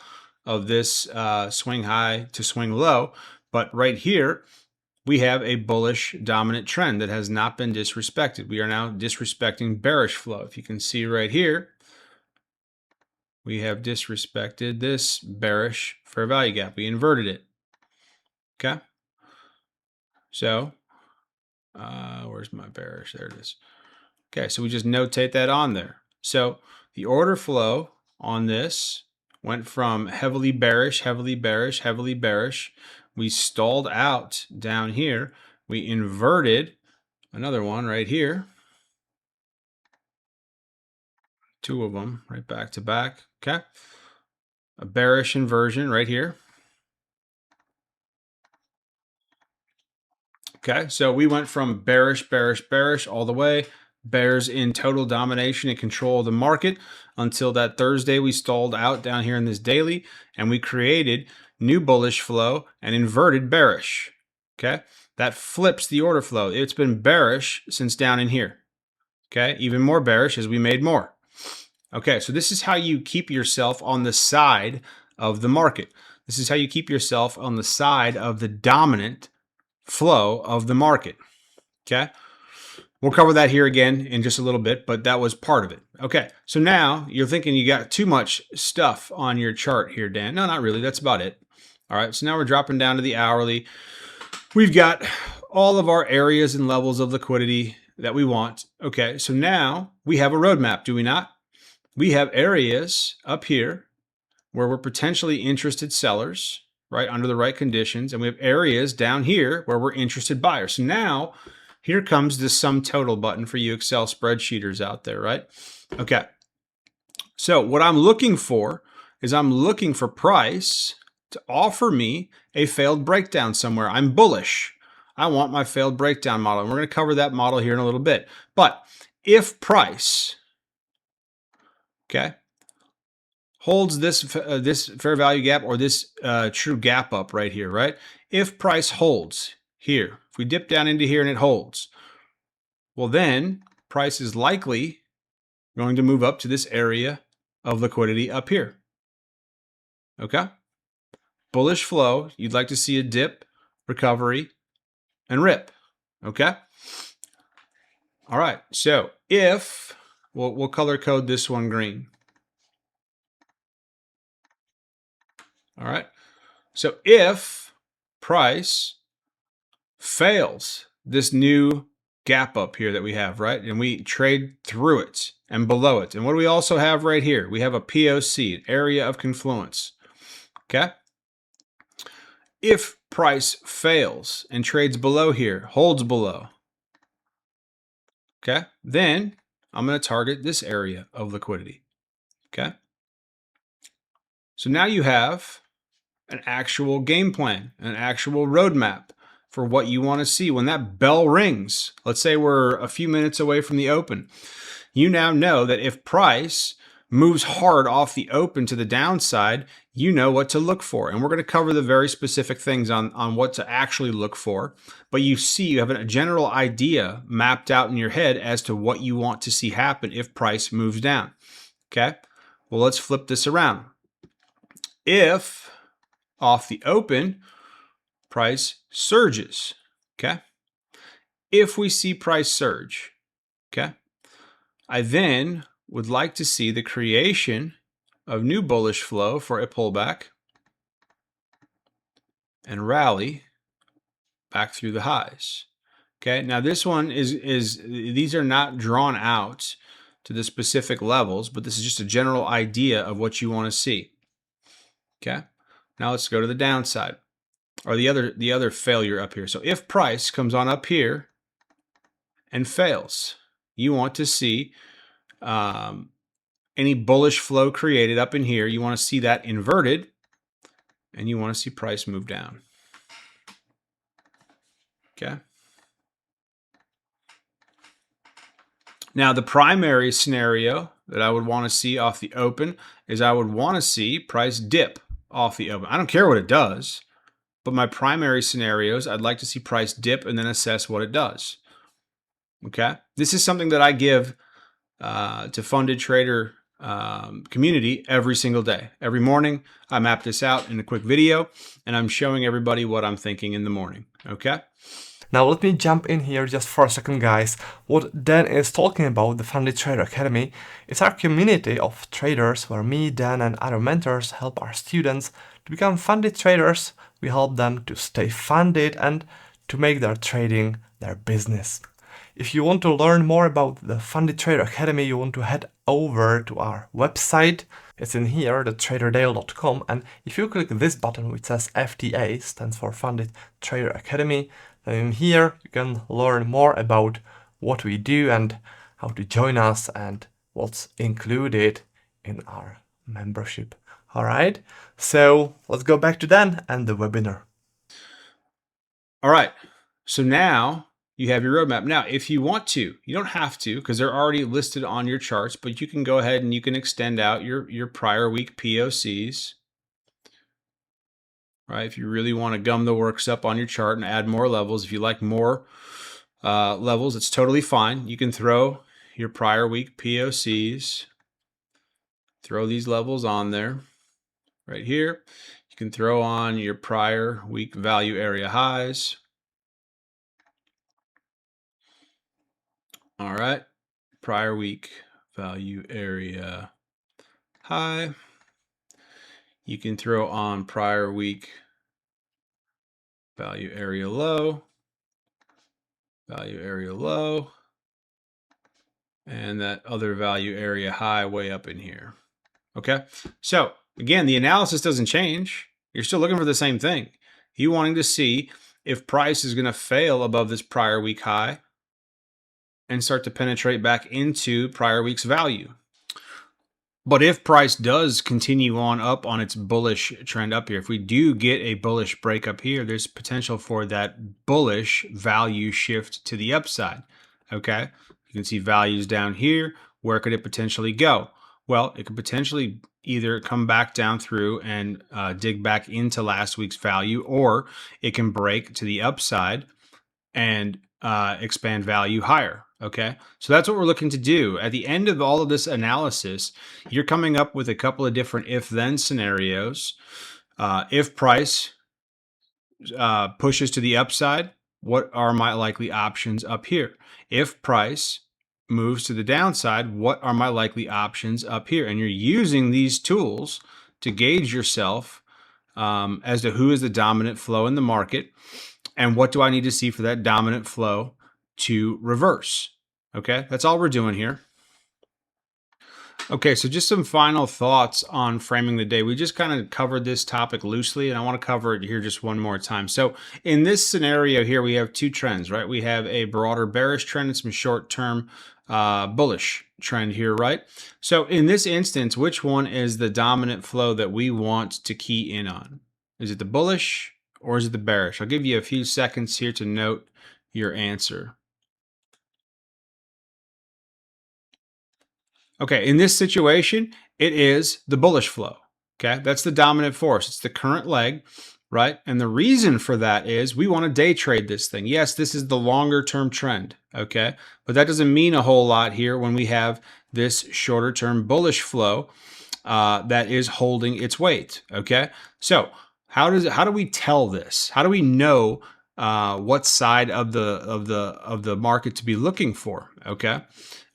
of this swing high to swing low, but right here, we have a bullish dominant trend that has not been disrespected. We are now disrespecting bearish flow. If you can see right here, we have disrespected this bearish fair value gap. We inverted it. Okay. So, where's my bearish? There it is. Okay. So we just notate that on there. So the order flow on this went from heavily bearish, heavily bearish, heavily bearish. We stalled out down here. We inverted another one right here. Two of them right back to back. Okay. A bearish inversion right here. Okay. So we went from bearish, bearish, bearish all the way. Bears in total domination and control of the market until that Thursday we stalled out down here in this daily and we created new bullish flow and inverted bearish. Okay. That flips the order flow. It's been bearish since down in here. Okay. Even more bearish as we made more. Okay, so this is how you keep yourself on the side of the market. This is how you keep yourself on the side of the dominant flow of the market. Okay, we'll cover that here again in just a little bit, but that was part of it. Okay, so now you're thinking you got too much stuff on your chart here, Dan. No, not really. That's about it. All right, so now we're dropping down to the hourly. We've got all of our areas and levels of liquidity that we want. Okay, so now we have a roadmap, do we not? We have areas up here where we're potentially interested sellers, right, under the right conditions. And we have areas down here where we're interested buyers. So now here comes the sum total button for you Excel spreadsheeters out there, right? Okay. So what I'm looking for is I'm looking for price to offer me a failed breakdown somewhere. I'm bullish. I want my failed breakdown model. And we're going to cover that model here in a little bit. But if price, okay, holds this this fair value gap or this true gap up right here, right? If price holds here, if we dip down into here and it holds, well then price is likely going to move up to this area of liquidity up here. Okay? Bullish flow, you'd like to see a dip, recovery, and rip. Okay? All right, so if, we'll color code this one green. All right. So if price fails this new gap up here that we have, right? And we trade through it and below it. And what do we also have right here? We have a POC, an area of confluence. Okay. If price fails and trades below here, holds below, okay, then I'm going to target this area of liquidity. Okay. So now you have an actual game plan, an actual roadmap for what you want to see. When that bell rings, let's say we're a few minutes away from the open, you now know that if price moves hard off the open to the downside, you know what to look for. And we're going to cover the very specific things on what to actually look for. But you see, you have a general idea mapped out in your head as to what you want to see happen if price moves down. Okay, well, let's flip this around. If off the open, price surges, okay? If we see price surge, okay, I then would like to see the creation of new bullish flow for a pullback and rally back through the highs. Okay, now this one is these are not drawn out to the specific levels, but this is just a general idea of what you want to see. Okay, Now let's go to the downside, or the other failure up here. So if price comes on up here and fails, you want to see any bullish flow created up in here. You want to see that inverted, and you want to see price move down. Okay. Now, the primary scenario that I would want to see off the open is I would want to see price dip off the open. I don't care what it does, but my primary scenarios, I'd like to see price dip and then assess what it does. Okay. This is something that I give to funded trader community every single day. Every morning, I map this out in a quick video, and I'm showing everybody what I'm thinking in the morning. Okay. Now let me jump in here just for a second, guys. What Dan is talking about, the Funded Trader Academy, is our community of traders where me, Dan and other mentors help our students to become funded traders. We help them to stay funded and to make their trading their business. If you want to learn more about the Funded Trader Academy, you want to head over to our website. It's in here, thetraderdale.com, and if you click this button which says FTA, stands for Funded Trader Academy, then in here you can learn more about what we do and how to join us and what's included in our membership. Alright, so let's go back to Dan and the webinar. Alright, so now you have your roadmap. Now, if you want to, you don't have to because they're already listed on your charts, but you can go ahead and you can extend out your prior week POCs. Right? If you really want to gum the works up on your chart and add more levels, if you like more levels, it's totally fine. You can throw your prior week POCs, throw these levels on there right here. You can throw on your prior week value area highs. All right, prior week value area high. You can throw on prior week value area low, and that other value area high way up in here. Okay, so again, the analysis doesn't change. You're still looking for the same thing. You wanting to see if price is going to fail above this prior week high and start to penetrate back into prior week's value. But if price does continue on up on its bullish trend up here, if we do get a bullish break up here, there's potential for that bullish value shift to the upside. Okay, you can see values down here. Where could it potentially go? Well, it could potentially either come back down through and dig back into last week's value, or it can break to the upside and expand value higher. Okay, so that's what we're looking to do. At the end of all of this analysis, you're coming up with a couple of different if-then scenarios. If price pushes to the upside, what are my likely options up here? If price moves to the downside, what are my likely options up here? And you're using these tools to gauge yourself as to who is the dominant flow in the market and what do I need to see for that dominant flow to reverse. Okay, that's all we're doing here. Okay, so just some final thoughts on framing the day. We just kind of covered this topic loosely, and I want to cover it here just one more time. So in this scenario here, we have two trends, right? We have a broader bearish trend and some short-term bullish trend here, right? So in this instance, which one is the dominant flow that we want to key in on? Is it the bullish or is it the bearish? I'll give you a few seconds here to note your answer. Okay, in this situation, it is the bullish flow. Okay, that's the dominant force. It's the current leg, right? And the reason for that is we want to day trade this thing. Yes, this is the longer term trend, okay? But that doesn't mean a whole lot here when we have this shorter term bullish flow that is holding its weight, okay? So how do we tell this? How do we know what side of the market to be looking for, okay?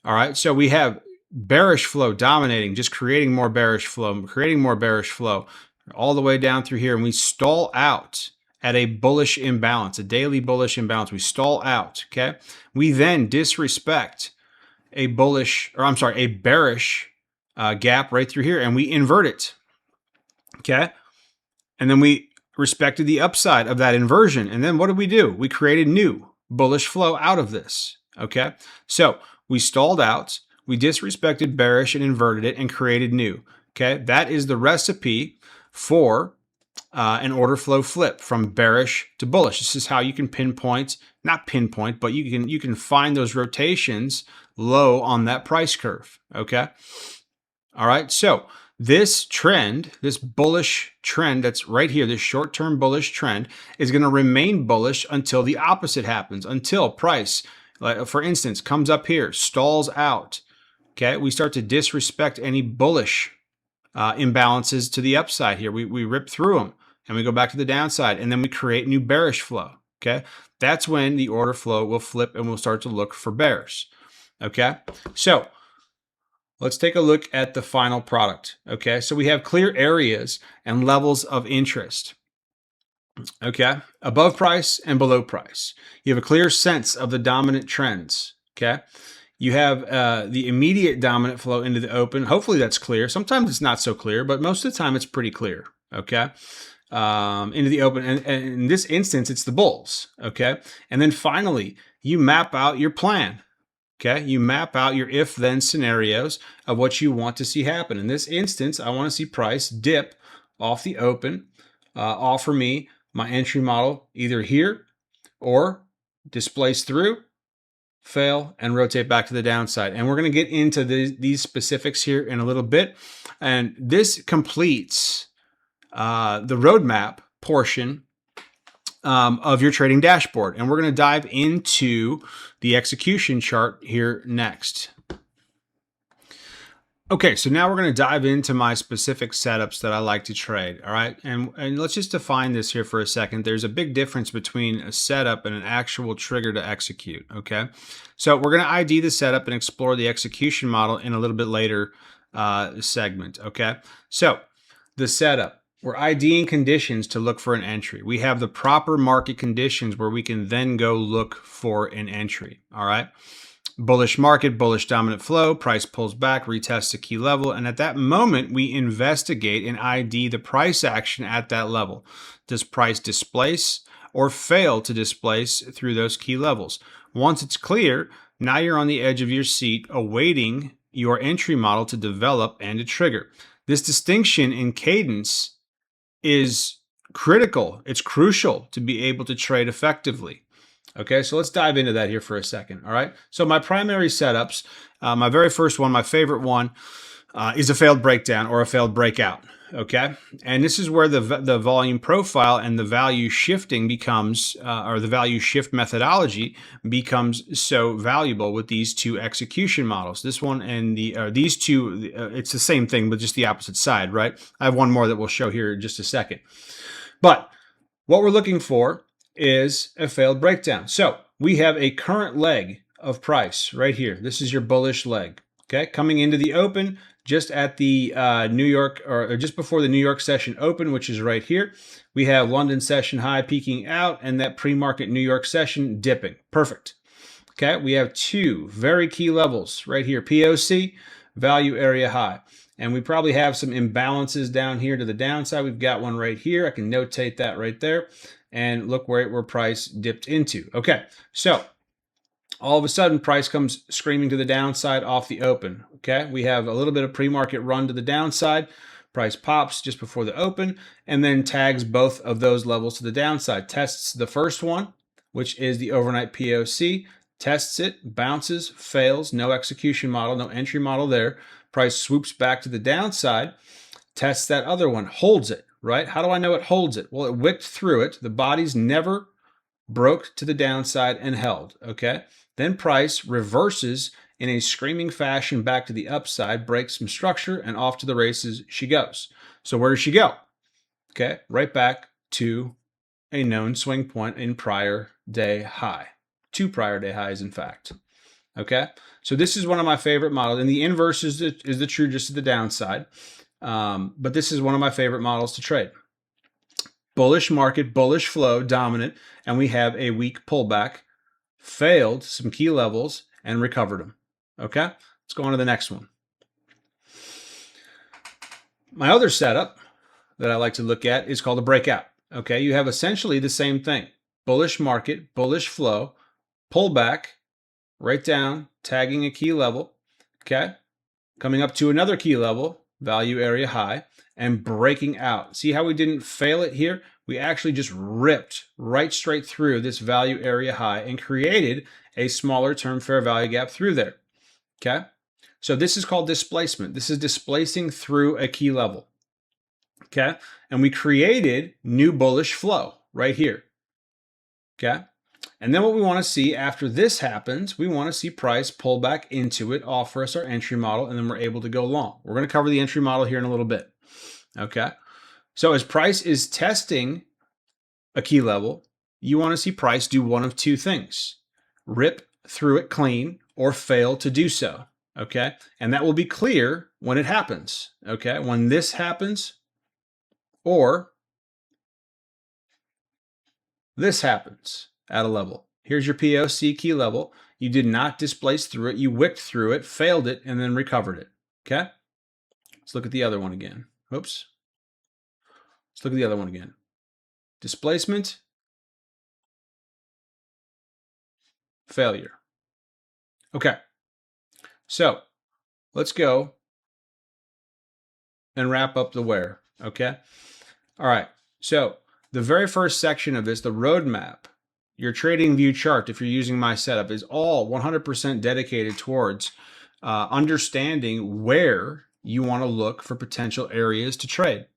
All right, so we have bearish flow dominating, just creating more bearish flow, all the way down through here. And we stall out at a bullish imbalance, a daily bullish imbalance. We stall out, okay? We then disrespect a bearish gap right through here, and we invert it, okay? And then we respected the upside of that inversion. And then what did we do? We created new bullish flow out of this. Okay. So we stalled out, we disrespected bearish and inverted it and created new. Okay. That is the recipe for an order flow flip from bearish to bullish. This is how you can not pinpoint, but you can find those rotations low on that price curve. Okay. All right. So this trend, this bullish trend that's right here, this short-term bullish trend is going to remain bullish until the opposite happens, until price, like for instance, comes up here, stalls out. Okay. We start to disrespect any bullish imbalances to the upside here. We rip through them and we go back to the downside, and then we create new bearish flow. Okay. That's when the order flow will flip and we'll start to look for bears. Okay. So let's take a look at the final product. Okay. So we have clear areas and levels of interest. Okay. Above price and below price. You have a clear sense of the dominant trends. Okay. You have the immediate dominant flow into the open. Hopefully that's clear. Sometimes it's not so clear, but most of the time it's pretty clear. Okay. Into the open. And in this instance, it's the bulls. Okay. And then finally, you map out your plan. Okay. You map out your if-then scenarios of what you want to see happen. In this instance, I want to see price dip off the open, offer me my entry model either here or displace through, fail, and rotate back to the downside. And we're going to get into these specifics here in a little bit. And this completes the roadmap portion of your trading dashboard. And we're going to dive into the execution chart here next. Okay, so now we're going to dive into my specific setups that I like to trade, all right? And let's just define this here for a second. There's a big difference between a setup and an actual trigger to execute, okay? So we're going to ID the setup and explore the execution model in a little bit later segment, okay? So the setup, we're IDing conditions to look for an entry. We have the proper market conditions where we can then go look for an entry, all right? Bullish market, bullish dominant flow, price pulls back, retests a key level, and at that moment, we investigate and ID the price action at that level. Does price displace or fail to displace through those key levels? Once it's clear, now you're on the edge of your seat awaiting your entry model to develop and to trigger. This distinction in cadence is critical. It's crucial to be able to trade effectively. Okay, so let's dive into that here for a second, all right? So my primary setups, my very first one, my favorite one, is a failed breakdown or a failed breakout, okay? And this is where the volume profile and the value shifting becomes, or the value shift methodology becomes so valuable with these two execution models. This one and these two, it's the same thing, but just the opposite side, right? I have one more that we'll show here in just a second. But what we're looking for is a failed breakdown. So we have a current leg of price right here. This is your bullish leg, okay? Coming into the open just at the New York, or just before the New York session open, which is right here. We have London session high peaking out and that pre-market New York session dipping. Perfect. Okay, we have two very key levels right here. POC, value area high. And we probably have some imbalances down here to the downside. We've got one right here. I can notate that right there. And look where price dipped into. Okay, so all of a sudden price comes screaming to the downside off the open. Okay, we have a little bit of pre-market run to the downside. Price pops just before the open and then tags both of those levels to the downside. Tests the first one, which is the overnight POC. Tests it, bounces, fails, no execution model, no entry model there. Price swoops back to the downside, tests that other one, holds it. Right? How do I know it holds it? Well, it wicked through it. The bodies never broke to the downside and held. Okay. Then price reverses in a screaming fashion back to the upside, breaks some structure, and off to the races she goes. So where does she go? Okay. Right back to a known swing point in prior day high. Two prior day highs, in fact. Okay. So this is one of my favorite models. And the inverse is the true just to the downside. But this is one of my favorite models to trade. Bullish market, bullish flow, dominant, and we have a weak pullback, failed some key levels, and recovered them. Okay, let's go on to the next one. My other setup, that I like to look at is called a breakout. Okay, you have essentially the same thing. Bullish market, bullish flow, pullback, right down, tagging a key level, okay? Coming up to another key level, value area high, and breaking out. See how we didn't fail it here? We actually just ripped right straight through this value area high and created a smaller term fair value gap through there, okay? So this is called displacement. This is displacing through a key level, okay? And we created new bullish flow right here, okay? And then what we want to see after this happens, we want to see price pull back into it, offer us our entry model, and then we're able to go long. We're going to cover the entry model here in a little bit, okay? So as price is testing a key level, you want to see price do one of two things: rip through it clean or fail to do so, okay? And that will be clear when it happens, okay? When this happens or this happens at a level. Here's your POC key level. You did not displace through it. You wicked through it, failed it, and then recovered it, okay? Let's look at the other one again. Oops. Let's look at the other one again. Displacement, failure. Okay, so let's go and wrap up the where, okay? All right, so the very first section of this, the roadmap, your trading view chart, if you're using my setup, is all 100% dedicated towards understanding where you want to look for potential areas to trade,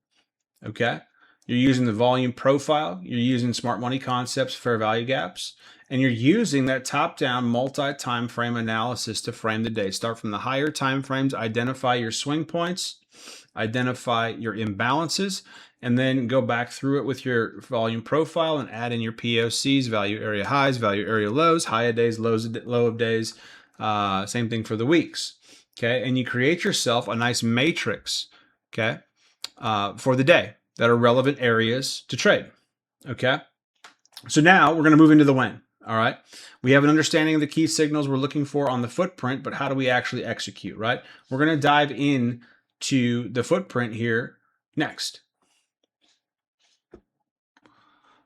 okay? You're using the volume profile, you're using smart money concepts, fair value gaps, and you're using that top-down multi-time frame analysis to frame the day. Start from the higher time frames, identify your swing points, identify your imbalances, and then go back through it with your volume profile and add in your POCs, value area highs, value area lows, high of days, low of days, same thing for the weeks, okay? And you create yourself a nice matrix, okay, for the day that are relevant areas to trade, okay? So now we're gonna move into the when, all right? We have an understanding of the key signals we're looking for on the footprint, but how do we actually execute, right? We're gonna dive in to the footprint here next.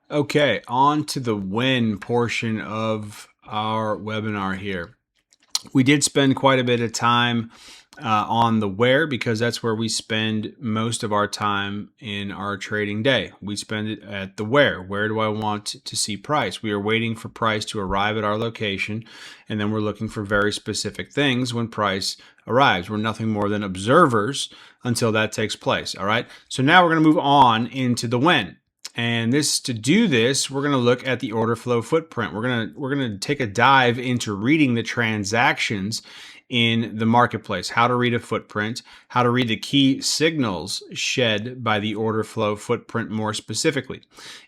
Okay, on to the when portion of our webinar here. We did spend quite a bit of time on the where, because that's where we spend most of our time in our trading day. We spend it at the where. Where do I want to see price? We are waiting for price to arrive at our location, and then we're looking for very specific things when price arrives. We're nothing more than observers until that takes place, all right? So now we're going to move on into the when. And to do this, we're going to look at the order flow footprint. We're going to take a dive into reading the transactions in the marketplace, how to read a footprint, how to read the key signals shed by the order flow footprint more specifically.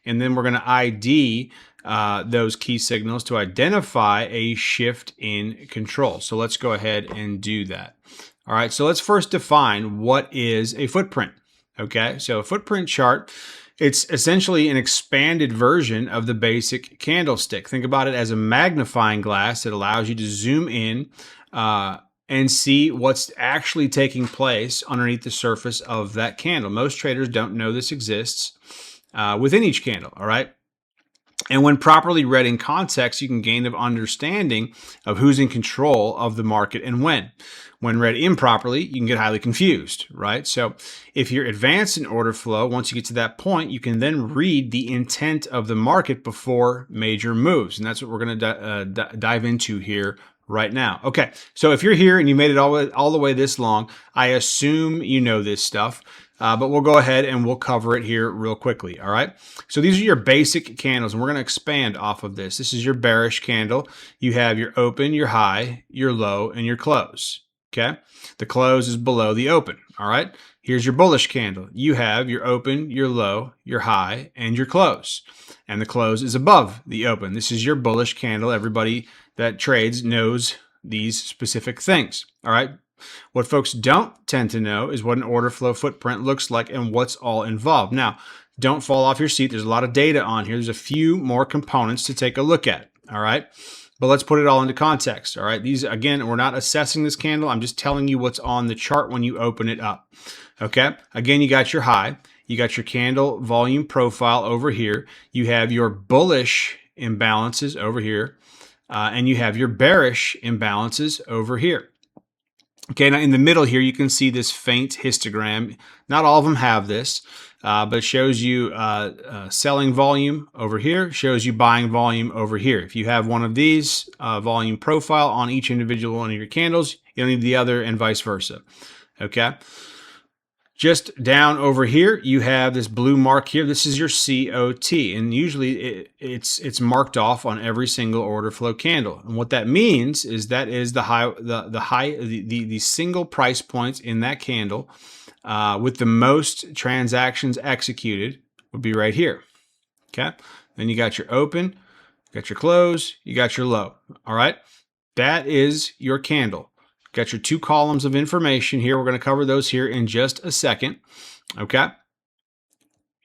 And then we're going to ID those key signals to identify a shift in control. So let's go ahead and do that. All right, so let's first define what is a footprint. Okay, so a footprint chart, it's essentially an expanded version of the basic candlestick. Think about it as a magnifying glass that allows you to zoom in and see what's actually taking place underneath the surface of that candle. Most traders don't know this exists within each candle, all right? And when properly read in context, you can gain an understanding of who's in control of the market and when. When read improperly, you can get highly confused, right? So if you're advanced in order flow, once you get to that point, you can then read the intent of the market before major moves. And that's what we're going to dive into here right now. Okay, so if you're here and you made it all the way this long, I assume you know this stuff. But we'll go ahead and we'll cover it here real quickly, all right? So these are your basic candles, and we're going to expand off of this. This is your bearish candle. You have your open, your high, your low, and your close, okay? The close is below the open, all right? Here's your bullish candle. You have your open, your low, your high, and your close. And the close is above the open. This is your bullish candle. Everybody that trades knows these specific things, all right? What folks don't tend to know is what an order flow footprint looks like and what's all involved. Now, don't fall off your seat. There's a lot of data on here. There's a few more components to take a look at, all right? But let's put it all into context, all right? These, again, we're not assessing this candle. I'm just telling you what's on the chart when you open it up, okay? Again, you got your high. You got your candle volume profile over here. You have your bullish imbalances over here. And you have your bearish imbalances over here. Okay, now in the middle here, you can see this faint histogram. Not all of them have this, but it shows you selling volume over here, shows you buying volume over here. If you have one of these volume profile on each individual one of your candles, you don't need the other and vice versa. Okay. Just down over here, you have this blue mark here. This is your COT, and usually it's marked off on every single order flow candle. And what that means is that is the single price points in that candle with the most transactions executed would be right here. Okay, then you got your open, you got your close, you got your low. All right, that is your candle. Got your two columns of information here. We're going to cover those here in just a second. Okay.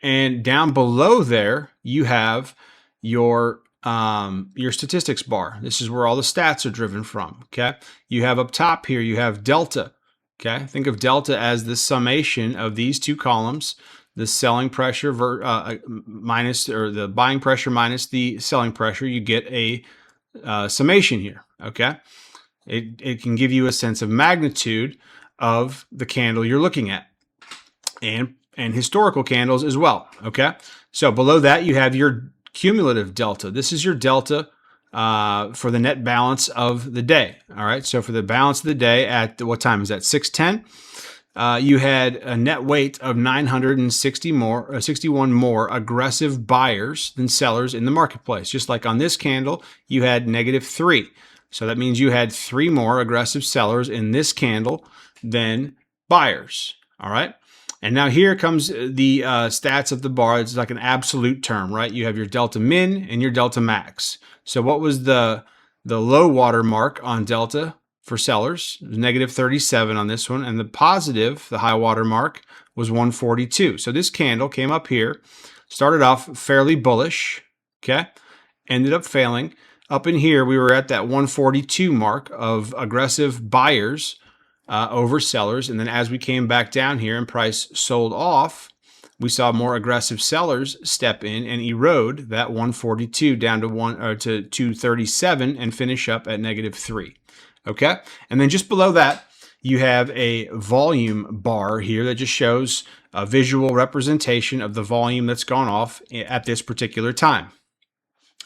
And down below there, you have your statistics bar. This is where all the stats are driven from. Okay. You have up top here, you have delta. Okay. Think of delta as the summation of these two columns, the selling pressure minus, or the buying pressure minus the selling pressure. You get a summation here. Okay. It can give you a sense of magnitude of the candle you're looking at, and historical candles as well. Okay, so below that you have your cumulative delta. This is your delta for the net balance of the day. All right, so for the balance of the day at what time is that? 6:10. You had a net weight of 61 more aggressive buyers than sellers in the marketplace. Just like on this candle, you had -3. So that means you had 3 more aggressive sellers in this candle than buyers. All right. And now here comes the stats of the bar. It's like an absolute term, right? You have your delta min and your delta max. So what was the low water mark on delta for sellers? It was -37 on this one. And the positive, the high water mark, was 142. So this candle came up here, started off fairly bullish, okay? Ended up failing. Up in here, we were at that 142 mark of aggressive buyers over sellers. And then as we came back down here and price sold off, we saw more aggressive sellers step in and erode that 142 down to 237 and finish up at -3. Okay. And then just below that, you have a volume bar here that just shows a visual representation of the volume that's gone off at this particular time.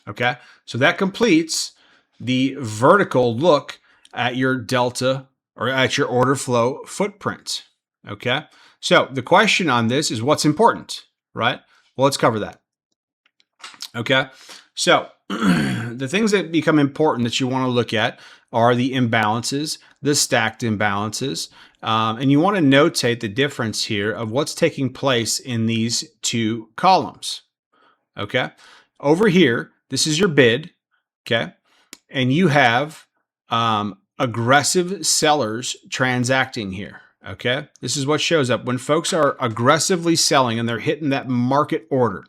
Okay, so that completes the vertical look at your delta or at your order flow footprint. Okay, so the question on this is what's important, right? Well, let's cover that. Okay, so the things that become important that you want to look at are the imbalances, the stacked imbalances, and you want to notate the difference here of what's taking place in these two columns. Okay, over here, this is your bid, okay? And you have aggressive sellers transacting here, okay? This is what shows up when folks are aggressively selling and they're hitting that market order,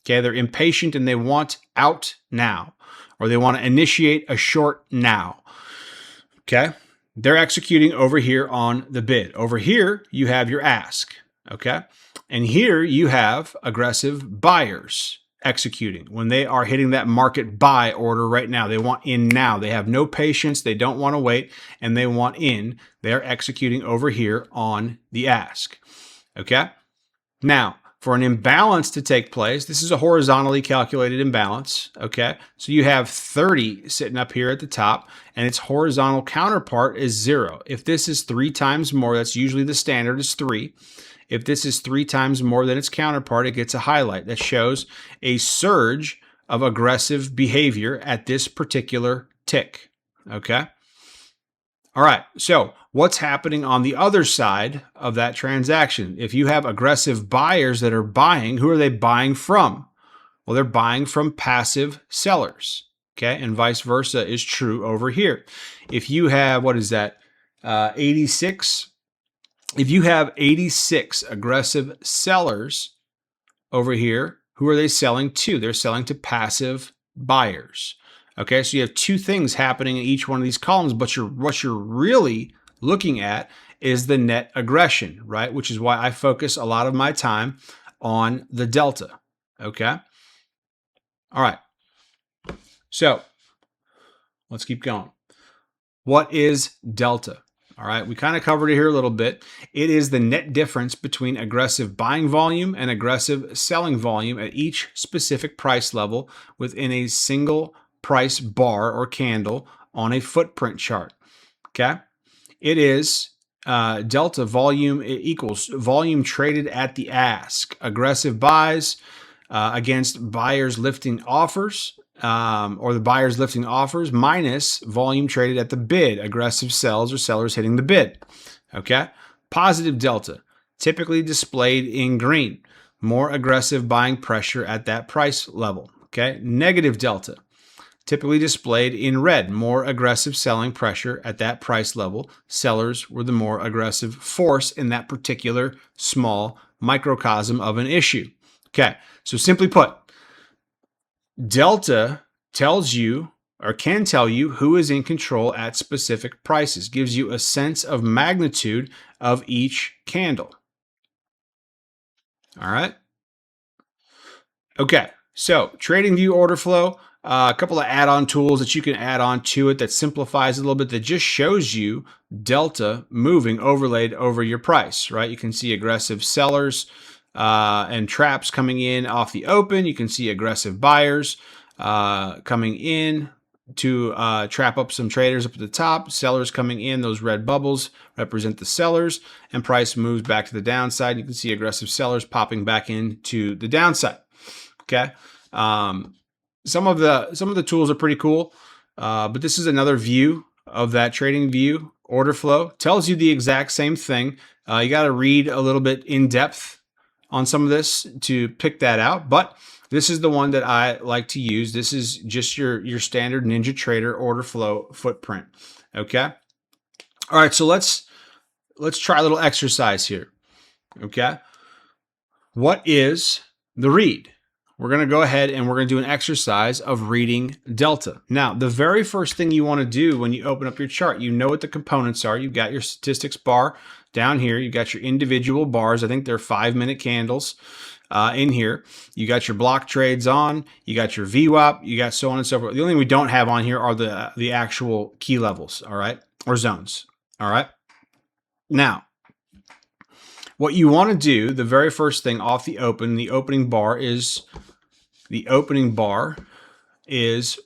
okay? They're impatient and they want out now, or they want to initiate a short now, okay? They're executing over here on the bid. Over here, you have your ask, okay? And here you have aggressive buyers executing when they are hitting that market buy order right now. They want in now. They have no patience. They don't want to wait, and they want in. They're executing over here on the ask. Okay. Now, for an imbalance to take place, this is a horizontally calculated imbalance. Okay. So you have 30 sitting up here at the top, and its horizontal counterpart is 0. If this is 3 times more, that's usually the standard is 3. If this is 3 times more than its counterpart, it gets a highlight that shows a surge of aggressive behavior at this particular tick. Okay. All right. So what's happening on the other side of that transaction? If you have aggressive buyers that are buying, who are they buying from? Well, they're buying from passive sellers. Okay. And vice versa is true over here. If you have, 86? If you have 86 aggressive sellers over here, who are they selling to? They're selling to passive buyers. Okay, so you have 2 things happening in each one of these columns, but what you're really looking at is the net aggression, right? Which is why I focus a lot of my time on the delta. Okay. All right. So let's keep going. What is delta? All right, we kind of covered it here a little bit. It is the net difference between aggressive buying volume and aggressive selling volume at each specific price level within a single price bar or candle on a footprint chart. Okay, it is delta volume equals volume traded at the ask. Aggressive buys against buyers lifting offers, or the buyers lifting offers minus volume traded at the bid, aggressive sells or sellers hitting the bid. Okay. Positive delta, typically displayed in green, more aggressive buying pressure at that price level. Okay. Negative delta, typically displayed in red, more aggressive selling pressure at that price level. Sellers were the more aggressive force in that particular small microcosm of an issue. Okay, so simply put, delta tells you or can tell you who is in control at specific prices, gives you a sense of magnitude of each candle. All right. Okay, so TradingView order flow, a couple of add-on tools that you can add on to it that simplifies it a little bit, that just shows you delta moving overlaid over your price, right? You can see aggressive sellers and traps coming in off the open. You can see aggressive buyers coming in to trap up some traders up at the top. Sellers coming in, those red bubbles represent the sellers, and price moves back to the downside. You can see aggressive sellers popping back into the downside. Okay. Some of the tools are pretty cool, but this is another view of that TradingView order flow. Tells you the exact same thing. You got to read a little bit in depth on some of this to pick that out, but this is the one that I like to use. This is just your standard NinjaTrader order flow footprint. Okay. All right. So let's try a little exercise here. Okay. What is the read? We're going to go ahead and we're going to do an exercise of reading delta. Now, the very first thing you want to do when you open up your chart, you know what the components are. You've got your statistics bar down here. You've got your individual bars. I think they're 5-minute candles in here. You got your block trades on. You got your VWAP. You got so on and so forth. The only thing we don't have on here are the actual key levels, all right, or zones, all right? Now, what you want to do, the very first thing off the opening bar is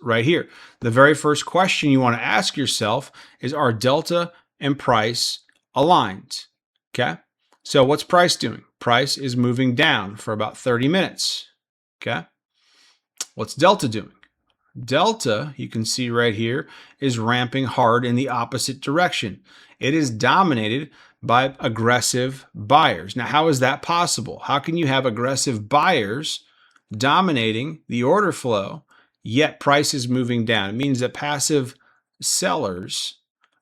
right here. The very first question you want to ask yourself is, are delta and price aligned? Okay. So what's price doing? Price is moving down for about 30 minutes. Okay. What's delta doing? Delta, you can see right here, is ramping hard in the opposite direction. It is dominated by aggressive buyers. Now, how is that possible? How can you have aggressive buyers dominating the order flow, yet price is moving down? It means that passive sellers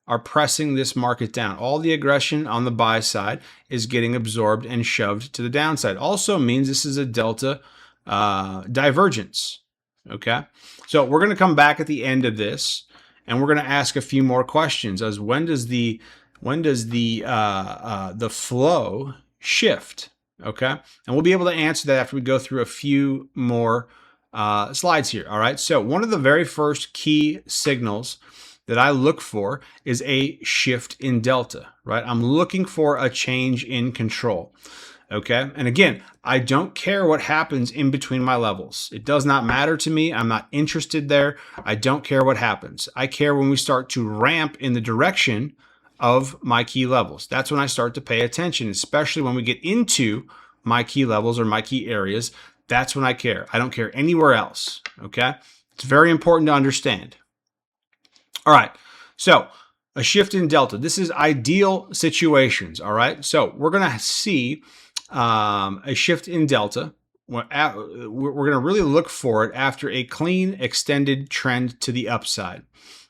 are pressing this market down. All the aggression on the buy side is getting absorbed and shoved to the downside. Also means this is a delta divergence. Okay, so we're going to come back at the end of this, and we're going to ask a few more questions as when does the flow shift? Okay, and we'll be able to answer that after we go through a few more slides here. All right, so one of the very first key signals that I look for is a shift in delta, right? I'm looking for a change in control. Okay. And again, I don't care what happens in between my levels. It does not matter to me. I'm not interested there. I don't care what happens. I care when we start to ramp in the direction of my key levels. That's when I start to pay attention, especially when we get into my key levels or my key areas. That's when I care. I don't care anywhere else. Okay. It's very important to understand. All right. So a shift in delta. This is ideal situations. All right. So we're going to see a shift in delta. We're going to really look for it after a clean extended trend to the upside.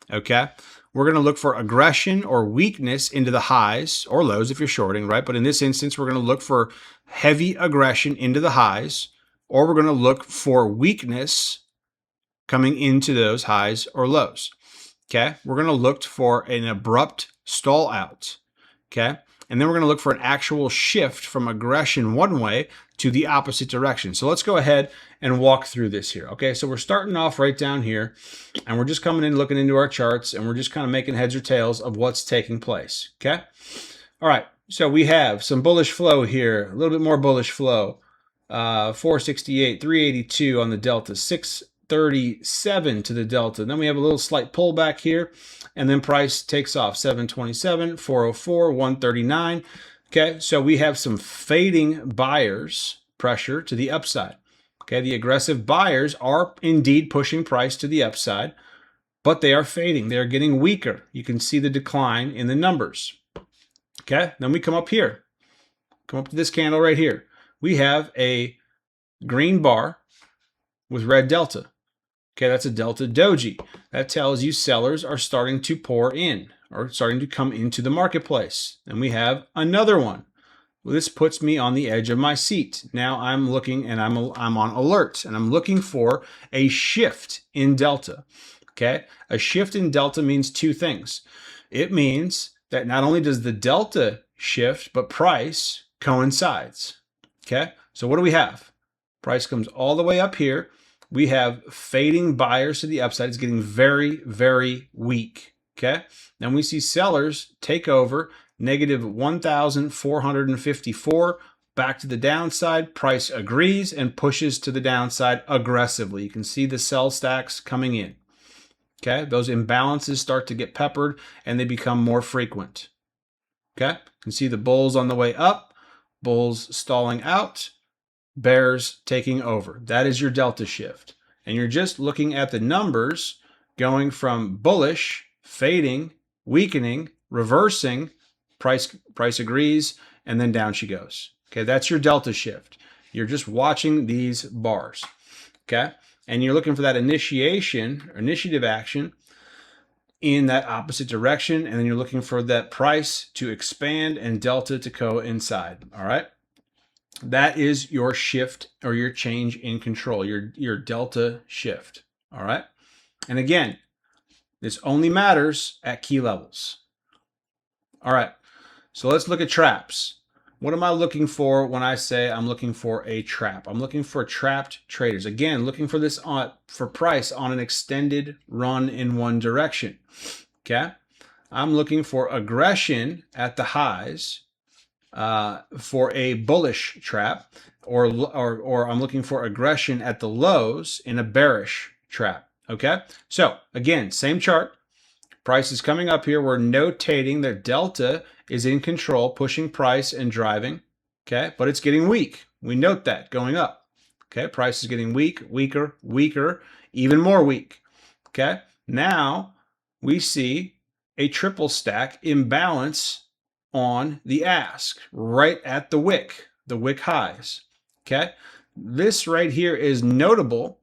Okay. We're going to look for aggression or weakness into the highs or lows if you're shorting, right? But in this instance, we're going to look for heavy aggression into the highs, or we're going to look for weakness coming into those highs or lows. Okay. We're going to look for an abrupt stall out. Okay. And then we're going to look for an actual shift from aggression one way to the opposite direction. So let's go ahead and walk through this here. Okay, so we're starting off right down here, and we're just coming in, looking into our charts, and we're just kind of making heads or tails of what's taking place. Okay, all right, so we have some bullish flow here, a little bit more bullish flow. 468, 382 on the delta, 637 to the delta. Then we have a little slight pullback here, and then price takes off, 727, 404, 139. Okay, so we have some fading buyers pressure to the upside. Okay, the aggressive buyers are indeed pushing price to the upside, but they are fading. They are getting weaker. You can see the decline in the numbers. Okay, then we come up here, come up to this candle right here. We have a green bar with red delta. Okay, that's a delta doji. That tells you sellers are starting to pour in or starting to come into the marketplace. And we have another one. Well, this puts me on the edge of my seat. Now I'm looking and I'm on alert, and I'm looking for a shift in delta. Okay, a shift in delta means two things. It means that not only does the delta shift, but price coincides. Okay, so what do we have? Price comes all the way up here. We have fading buyers to the upside. It's getting very, very weak. Okay, then we see sellers take over, negative 1,454, back to the downside. Price agrees and pushes to the downside aggressively. You can see the sell stacks coming in. Okay, those imbalances start to get peppered and they become more frequent. Okay, you can see the bulls on the way up, bulls stalling out, bears taking over. That is your delta shift. And you're just looking at the numbers going from bullish, fading, weakening, reversing, price agrees, and then down she goes. Okay, that's your delta shift. You're just watching these bars. Okay, and you're looking for that initiation or initiative action in that opposite direction, and then you're looking for that price to expand and delta to coincide. All right, that is your shift or your change in control, your delta shift. All right, and again, this only matters at key levels. All right, so let's look at traps. What am I looking for when I say I'm looking for a trap? I'm looking for trapped traders. Again, looking for this for price on an extended run in one direction. Okay, I'm looking for aggression at the highs for a bullish trap, or I'm looking for aggression at the lows in a bearish trap. Okay, so again, same chart. Price is coming up here. We're notating that delta is in control, pushing price and driving. Okay, but it's getting weak. We note that going up. Okay, price is getting weak, weaker, weaker, even more weak. Okay, now we see a triple stack imbalance on the ask right at the wick highs. Okay, this right here is notable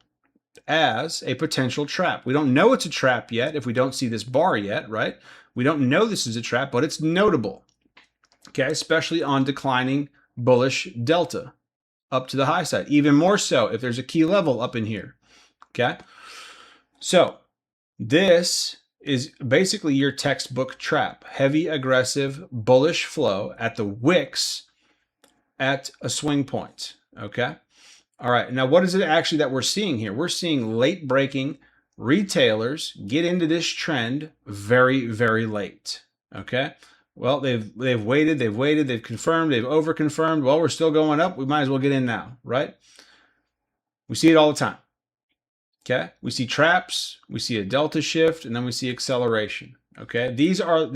as a potential trap. We don't know it's a trap yet if we don't see this bar yet, right? We don't know this is a trap, but it's notable. Okay, especially on declining bullish delta up to the high side. Even more so if there's a key level up in here. Okay, so this is basically your textbook trap. Heavy, aggressive, bullish flow at the wicks at a swing point. Okay. All right. Now, what is it actually that we're seeing here? We're seeing late breaking retailers get into this trend very, very late. Okay. Well, they've waited, they've confirmed, they've overconfirmed. Well, we're still going up. We might as well get in now, right? We see it all the time. Okay. We see traps, we see a delta shift, and then we see acceleration. Okay. These are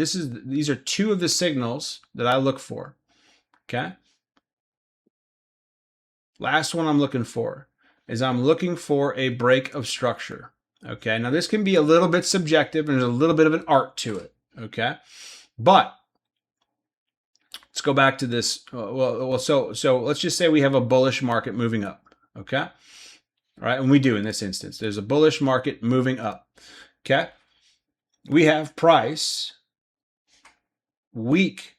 two of the signals that I look for. Okay. Last one I'm looking for is I'm looking for a break of structure. Okay, now this can be a little bit subjective and there's a little bit of an art to it. Okay, but let's go back to this. So let's just say we have a bullish market moving up. Okay, all right, and we do in this instance. There's a bullish market moving up. Okay, we have price weak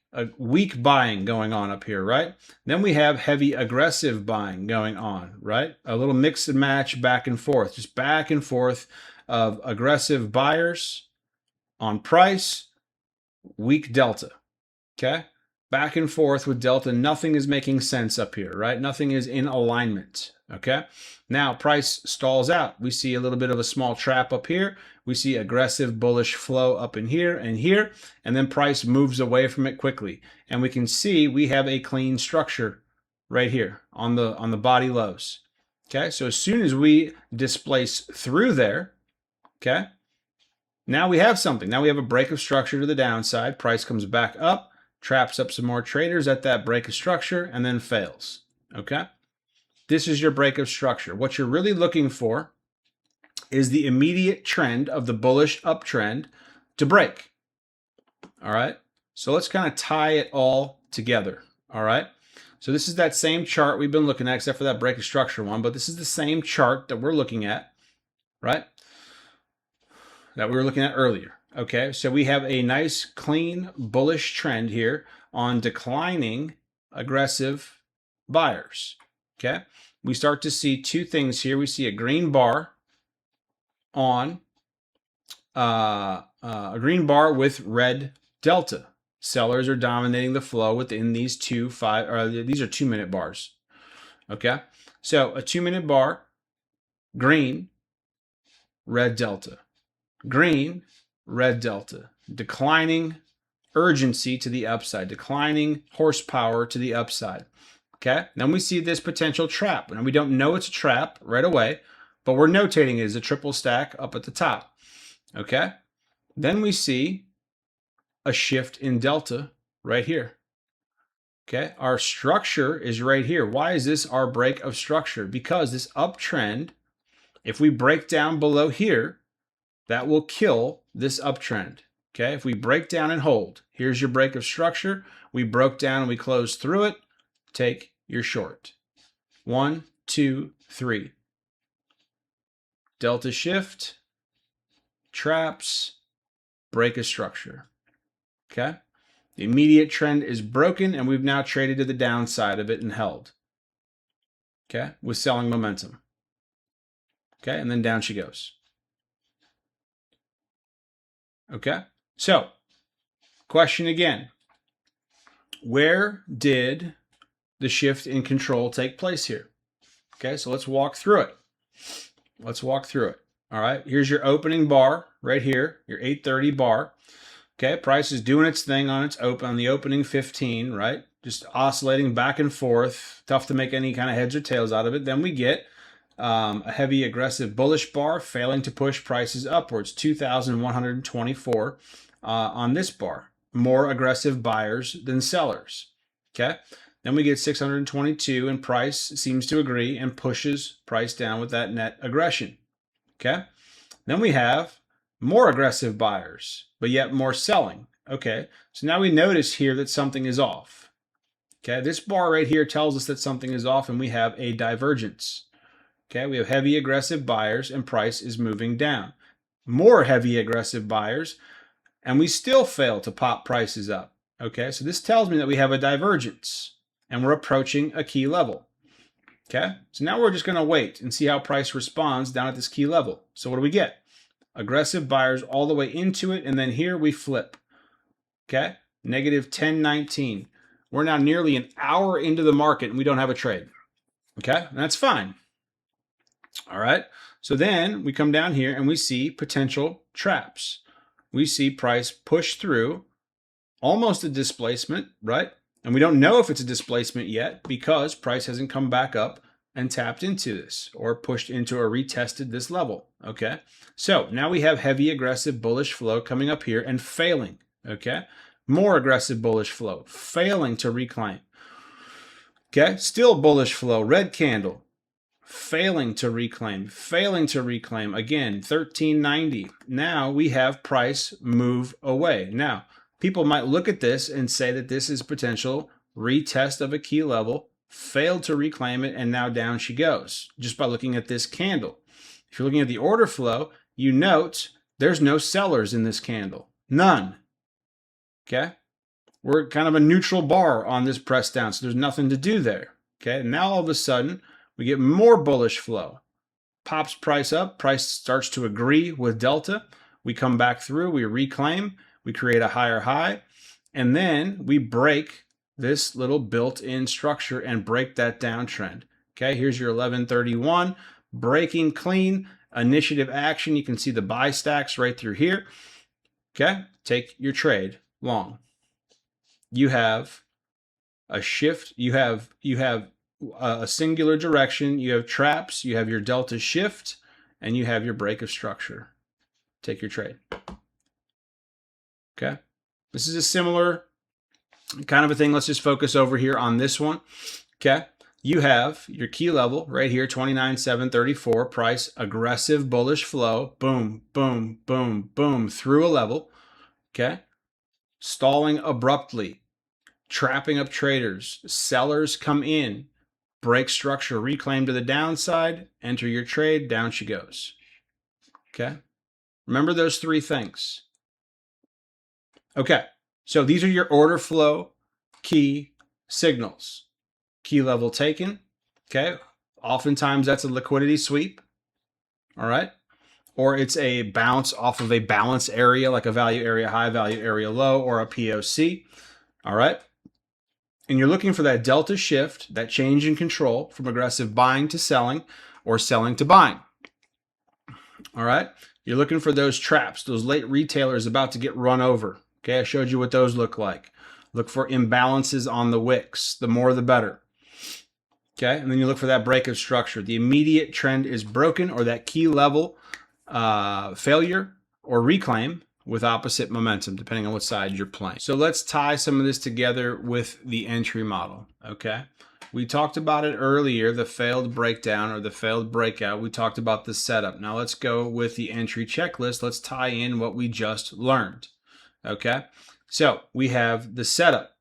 buying going on up here, right? Then we have heavy aggressive buying going on, right? A little mix and match back and forth, just back and forth of aggressive buyers on price, weak delta. Okay. back and forth with delta. Nothing is making sense up here, right? Nothing is in alignment, okay? Now price stalls out. We see a little bit of a small trap up here. We see aggressive bullish flow up in here, and then price moves away from it quickly. And we can see we have a clean structure right here on the body lows. Okay, so as soon as we displace through there, okay, now we have something. Now we have a break of structure to the downside. Price comes back up, traps up some more traders at that break of structure, and then fails. Okay, this is your break of structure. What you're really looking for is the immediate trend of the bullish uptrend to break. All right, so let's kind of tie it all together. All right, so this is that same chart we've been looking at, except for that break of structure one, but this is the same chart that we're looking at, right? That we were looking at earlier. Okay, so we have a nice clean bullish trend here on declining aggressive buyers. Okay, we start to see two things here. We see a green bar on a green bar with red delta. Sellers are dominating the flow within these these are 2-minute bars. Okay, so a 2-minute bar, green, red delta, green, red delta, declining urgency to the upside, declining horsepower to the upside. Okay, then we see this potential trap, and we don't know it's a trap right away, but we're notating it as a triple stack up at the top. Okay, then we see a shift in delta right here. Okay, our structure is right here. Why is this our break of structure? Because this uptrend, if we break down below here, that will kill this uptrend. Okay, if we break down and hold, here's your break of structure. We broke down and we closed through it. Take your short. 1, 2, 3. Delta shift, traps, break of structure. Okay, the immediate trend is broken, and we've now traded to the downside of it and held. Okay, with selling momentum. Okay, and then down she goes. Okay, so question again. Where did the shift in control take place here? Okay, so let's walk through it. Let's walk through it. All right, here's your opening bar right here, your 830 bar. Okay, price is doing its thing on the opening 15, right? Just oscillating back and forth. Tough to make any kind of heads or tails out of it. Then we get a heavy aggressive bullish bar failing to push prices upwards, 2,124 on this bar. More aggressive buyers than sellers. Okay, then we get 622, and price seems to agree and pushes price down with that net aggression. Okay, then we have more aggressive buyers, but yet more selling. Okay, so now we notice here that something is off. Okay, this bar right here tells us that something is off, and we have a divergence. Okay, we have heavy aggressive buyers, and price is moving down. More heavy aggressive buyers, and we still fail to pop prices up. Okay, so this tells me that we have a divergence, and we're approaching a key level. Okay, so now we're just going to wait and see how price responds down at this key level. So what do we get? Aggressive buyers all the way into it, and then here we flip. Okay, negative 1019. We're now nearly an hour into the market, and we don't have a trade. Okay, and that's fine. All right, so then we come down here and we see potential traps. We see price push through almost a displacement, right? And we don't know if it's a displacement yet because price hasn't come back up and tapped into this or pushed into or retested this level. Okay, so now we have heavy aggressive bullish flow coming up here and failing. Okay, more aggressive bullish flow failing to reclaim. Okay, still bullish flow, red candle, failing to reclaim, again 1390. Now we have price move away. Now people might look at this and say that this is potential retest of a key level, failed to reclaim it, and now down she goes just by looking at this candle. If you're looking at the order flow, you note there's no sellers in this candle, none. Okay, we're kind of a neutral bar on this press down, so there's nothing to do there. Okay, and now all of a sudden we get more bullish flow, pops price up, price starts to agree with delta, we come back through, we reclaim, we create a higher high, and then we break this little built-in structure and break that downtrend. Okay, here's your 1131, breaking clean, initiative action. You can see the buy stacks right through here. Okay, take your trade long. You have a shift, you have a singular direction, you have traps, you have your delta shift, and you have your break of structure. Take your trade. Okay, this is a similar kind of a thing. Let's just focus over here on this one. Okay, you have your key level right here, 29,734, price aggressive bullish flow, boom, boom, boom, boom, through a level. Okay, stalling abruptly, trapping up traders, sellers come in, break structure, reclaim to the downside, enter your trade, down she goes. Okay, remember those three things. Okay, so these are your order flow key signals. Key level taken, okay? Oftentimes that's a liquidity sweep, all right? Or it's a bounce off of a balance area, like a value area high, value area low, or a POC, all right? And you're looking for that delta shift, that change in control from aggressive buying to selling or selling to buying, all right? You're looking for those traps, those late retailers about to get run over. Okay, I showed you what those look like. Look for imbalances on the wicks. The more, the better. Okay, and then you look for that break of structure. The immediate trend is broken, or that key level failure or reclaim with opposite momentum, depending on what side you're playing. So let's tie some of this together with the entry model. Okay, we talked about it earlier, the failed breakdown or the failed breakout. We talked about the setup. Now let's go with the entry checklist. Let's tie in what we just learned. Okay, so we have the setup.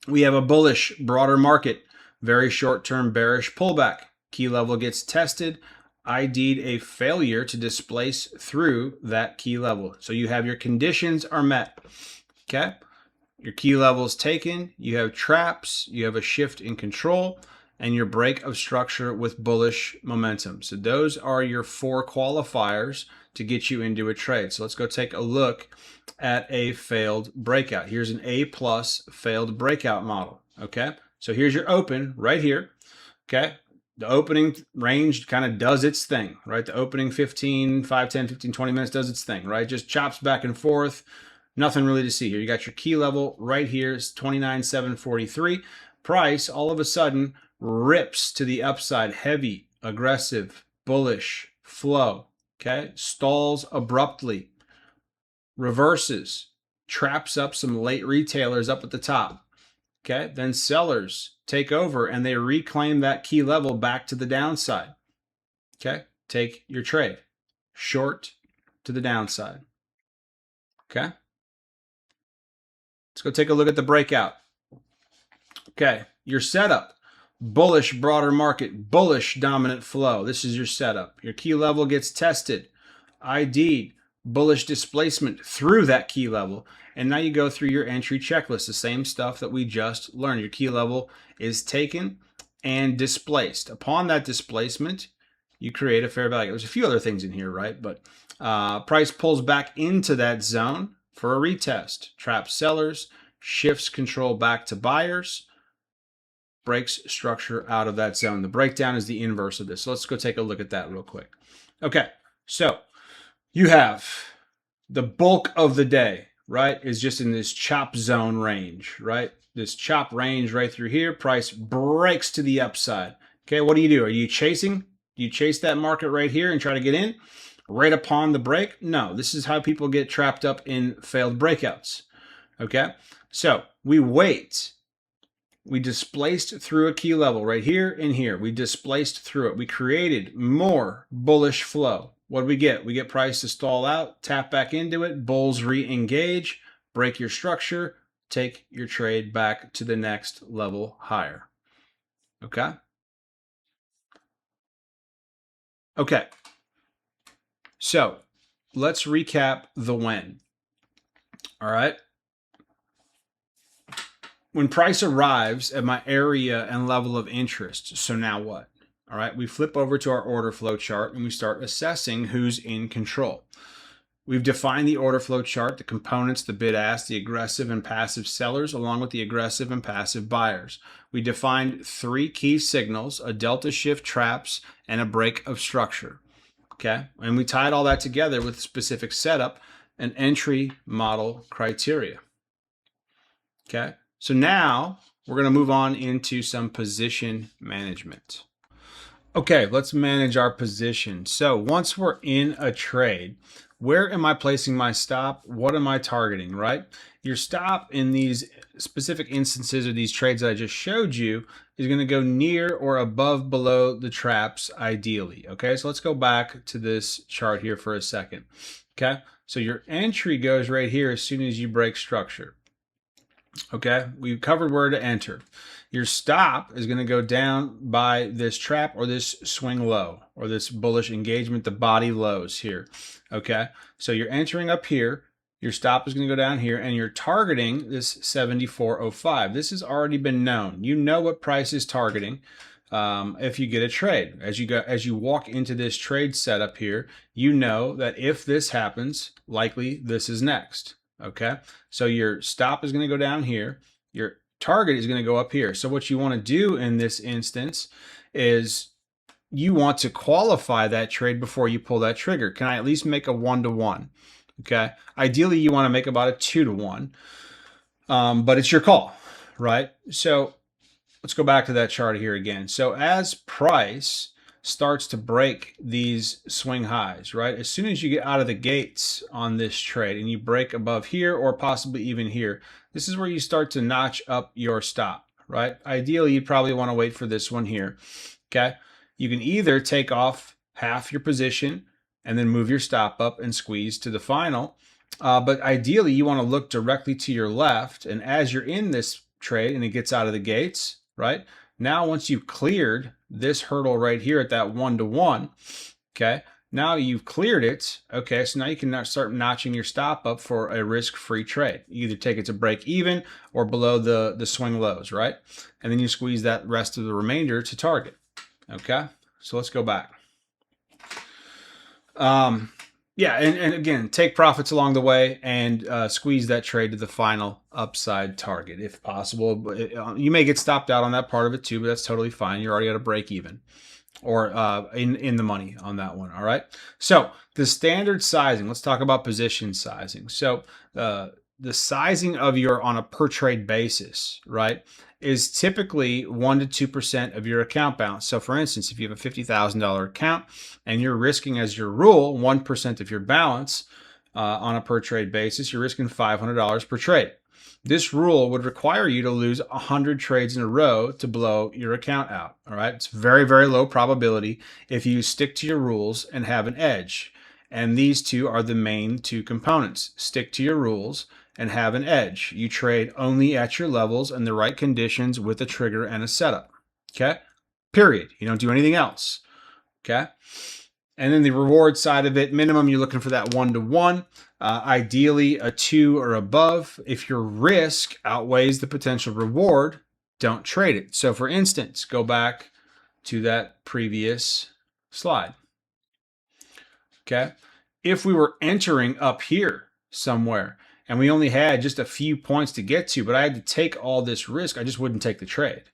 We have a bullish, broader market, very short-term bearish pullback. Key level gets tested. ID'd a failure to displace through that key level. So you have your conditions are met. Okay, your key level is taken. You have traps. You have a shift in control, and your break of structure with bullish momentum. So those are your 4 qualifiers to get you into a trade. So let's go take a look at a failed breakout. Here's an A+ failed breakout model. Okay, so here's your open right here. Okay, the opening range kind of does its thing, right? The opening 5, 10, 15, 20 minutes does its thing, right? Just chops back and forth. Nothing really to see here. You got your key level right here, is 29,743. Price all of a sudden rips to the upside, heavy, aggressive, bullish flow. Okay, stalls abruptly, reverses, traps up some late retailers up at the top. Okay, then sellers take over and they reclaim that key level back to the downside. Okay, take your trade, short to the downside. Okay, let's go take a look at the breakout. Okay, your setup, bullish broader market, bullish dominant flow. This is your setup. Your key level gets tested, ID'd, bullish displacement through that key level. And now you go through your entry checklist, the same stuff that we just learned. Your key level is taken and displaced. Upon that displacement, you create a fair value. There's a few other things in here, right? But price pulls back into that zone for a retest. Traps sellers, shifts control back to buyers, breaks structure out of that zone. The breakdown is the inverse of this. So let's go take a look at that real quick. Okay, so you have the bulk of the day, right, is just in this chop zone range, right? This chop range right through here, price breaks to the upside. Okay, what do? Are you chasing? Do you chase that market right here and try to get in right upon the break? No, this is how people get trapped up in failed breakouts. Okay, so we wait. We displaced through a key level right here and here. We displaced through it. We created more bullish flow. What do we get? We get price to stall out, tap back into it, bulls re-engage, break your structure, take your trade back to the next level higher. Okay? Okay. So let's recap the when. All right. When price arrives at my area and level of interest, so now what? All right, we flip over to our order flow chart and we start assessing who's in control. We've defined the order flow chart, the components, the bid ask, the aggressive and passive sellers, along with the aggressive and passive buyers. We defined 3 key signals, a delta shift traps, and a break of structure. Okay, and we tied all that together with specific setup and entry model criteria. Okay, so now we're going to move on into some position management. Okay, let's manage our position. So once we're in a trade, where am I placing my stop? What am I targeting, right? Your stop in these specific instances of these trades that I just showed you is going to go near or above below the traps ideally. Okay, so let's go back to this chart here for a second. Okay, so your entry goes right here as soon as you break structure. Okay, we've covered where to enter. Your stop is going to go down by this trap or this swing low or this bullish engagement, the body lows here. Okay, so you're entering up here. Your stop is going to go down here and you're targeting this 74.05. This has already been known. You know what price is targeting if you get a trade. As you walk into this trade setup here, you know that if this happens, likely this is next. Okay, so your stop is going to go down here. Your target is going to go up here. So what you want to do in this instance is you want to qualify that trade before you pull that trigger. Can I at least make a 1-to-1? Okay, ideally you want to make about a 2-to-1, but it's your call, right? So let's go back to that chart here again. So as price starts to break these swing highs, right? As soon as you get out of the gates on this trade and you break above here or possibly even here, this is where you start to notch up your stop, right? Ideally, you'd probably want to wait for this one here, okay? You can either take off half your position and then move your stop up and squeeze to the final, but ideally, you want to look directly to your left, and as you're in this trade and it gets out of the gates, right? Now, once you've cleared this hurdle right here at that 1-to-1, okay, now you've cleared it, okay, so now you can start notching your stop up for a risk-free trade. You either take it to break even or below the swing lows, right? And then you squeeze that rest of the remainder to target, okay? So let's go back. Yeah, and again, take profits along the way and squeeze that trade to the final upside target if possible. But you may get stopped out on that part of it too, but that's totally fine. You're already at a break even or in the money on that one. All right. So the standard sizing. Let's talk about position sizing. So the sizing of your on a per trade basis, right, is typically 1% to 2% of your account balance. So for instance, if you have a $50,000 account and you're risking as your rule 1% of your balance on a per trade basis, you're risking $500 per trade. This rule would require you to lose 100 trades in a row to blow your account out. All right. It's very, very low probability if you stick to your rules and have an edge. And these two are the main two components. Stick to your rules and have an edge. You trade only at your levels and the right conditions with a trigger and a setup. Okay? Period. You don't do anything else. Okay? And then the reward side of it, minimum, you're looking for that 1-to-1. Ideally, a 2 or above. If your risk outweighs the potential reward, don't trade it. So for instance, go back to that previous slide. Okay? If we were entering up here somewhere, and we only had just a few points to get to, but I had to take all this risk, I just wouldn't take the trade.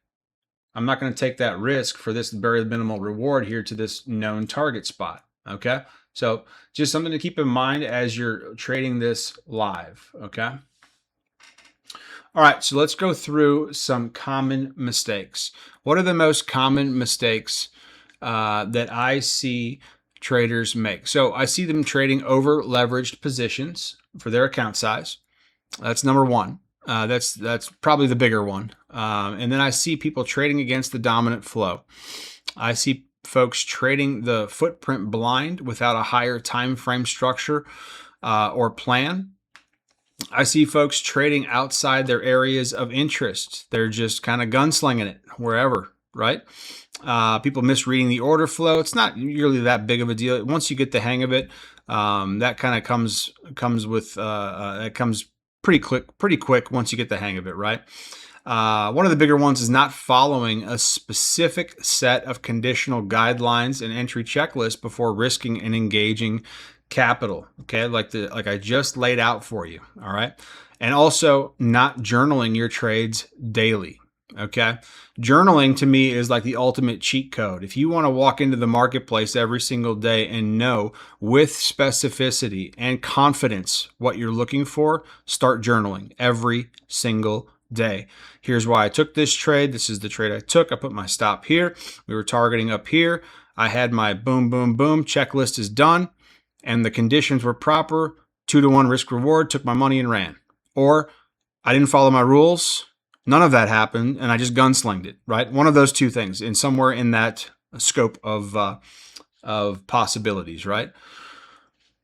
I'm not going to take that risk for this very minimal reward here to this known target spot, okay? So just something to keep in mind as you're trading this live, okay? All right, so let's go through some common mistakes. What are the most common mistakes that I see traders make? So I see them trading over leveraged positions for their account size. That's number one. That's probably the bigger one. And then I see people trading against the dominant flow. I see folks trading the footprint blind without a higher time frame structure or plan. I see folks trading outside their areas of interest. They're just kind of gunslinging it wherever, right? People misreading the order flow. It's not really that big of a deal. Once you get the hang of it, that kind of comes with it comes pretty quick once you get the hang of it, right? One of the bigger ones is not following a specific set of conditional guidelines and entry checklists before risking and engaging capital. Okay, like I just laid out for you. All right, and also not journaling your trades daily. Okay, journaling to me is like the ultimate cheat code. If you want to walk into the marketplace every single day and know with specificity and confidence what you're looking for, start journaling every single day. Here's why I took this trade. This is the trade I took. I put my stop here. We were targeting up here. I had my boom, boom, boom. Checklist is done. And the conditions were proper. 2-to-1 risk reward. Took my money and ran. Or I didn't follow my rules. None of that happened, and I just gunslinged it, right? One of those two things, and somewhere in that scope of possibilities, right?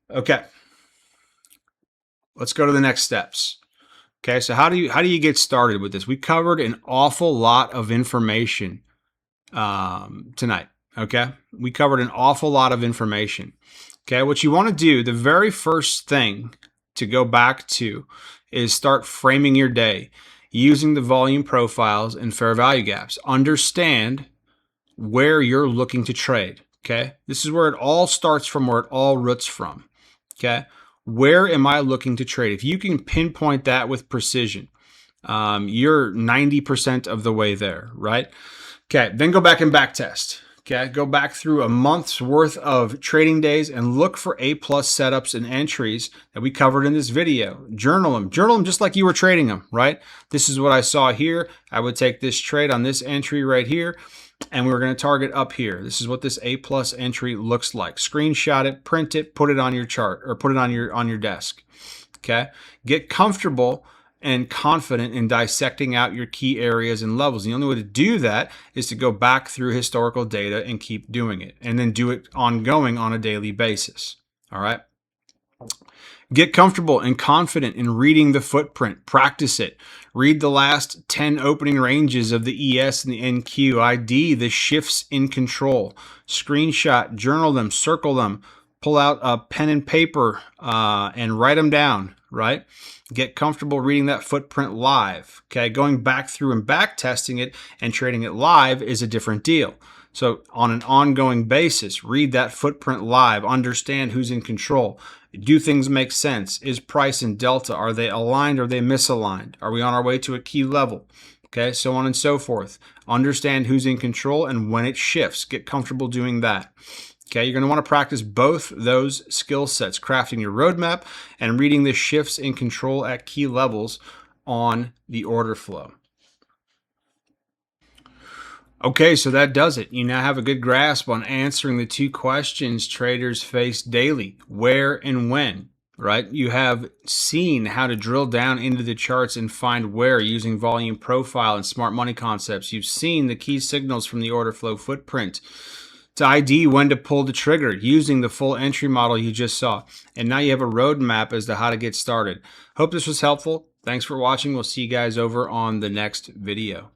Okay. Let's go to the next steps. Okay, so how do you get started with this? We covered an awful lot of information tonight. Okay, we covered an awful lot of information. Okay, what you want to do, the very first thing to go back to is start framing your day using the volume profiles and fair value gaps. Understand where you're looking to trade. Okay, this is where it all starts from, where it all roots from. Okay, where am I looking to trade? If you can pinpoint that with precision, you're 90% of the way there, right? Okay, then go back and back test. Okay, go back through a month's worth of trading days and look for A+ setups and entries that we covered in this video. Journal them just like you were trading them, right? This is what I saw here. I would take this trade on this entry right here, and we were going to target up here. This is what this A+ entry looks like. Screenshot it, print it, put it on your chart, or put it on your desk. Okay, get comfortable and confident in dissecting out your key areas and levels. The only way to do that is to go back through historical data and keep doing it, and then do it ongoing on a daily basis. All right. Get comfortable and confident in reading the footprint. Practice it. Read the last 10 opening ranges of the ES and the NQ. ID the shifts in control. Screenshot, journal them, circle them, pull out a pen and paper and write them down, right? Get comfortable reading that footprint live. Okay, going back through and back testing it and trading it live is a different deal. So on an ongoing basis, read that footprint live, understand who's in control. Do things make sense? Is price and delta, are they aligned or are they misaligned? Are we on our way to a key level? Okay, so on and so forth. Understand who's in control and when it shifts. Get comfortable doing that. Okay, you're going to want to practice both those skill sets, crafting your roadmap and reading the shifts in control at key levels on the order flow. Okay, so that does it. You now have a good grasp on answering the two questions traders face daily: where and when, right? You have seen how to drill down into the charts and find where using volume profile and smart money concepts. You've seen the key signals from the order flow footprint to ID when to pull the trigger using the full entry model you just saw. And now you have a roadmap as to how to get started. Hope this was helpful. Thanks for watching. We'll see you guys over on the next video.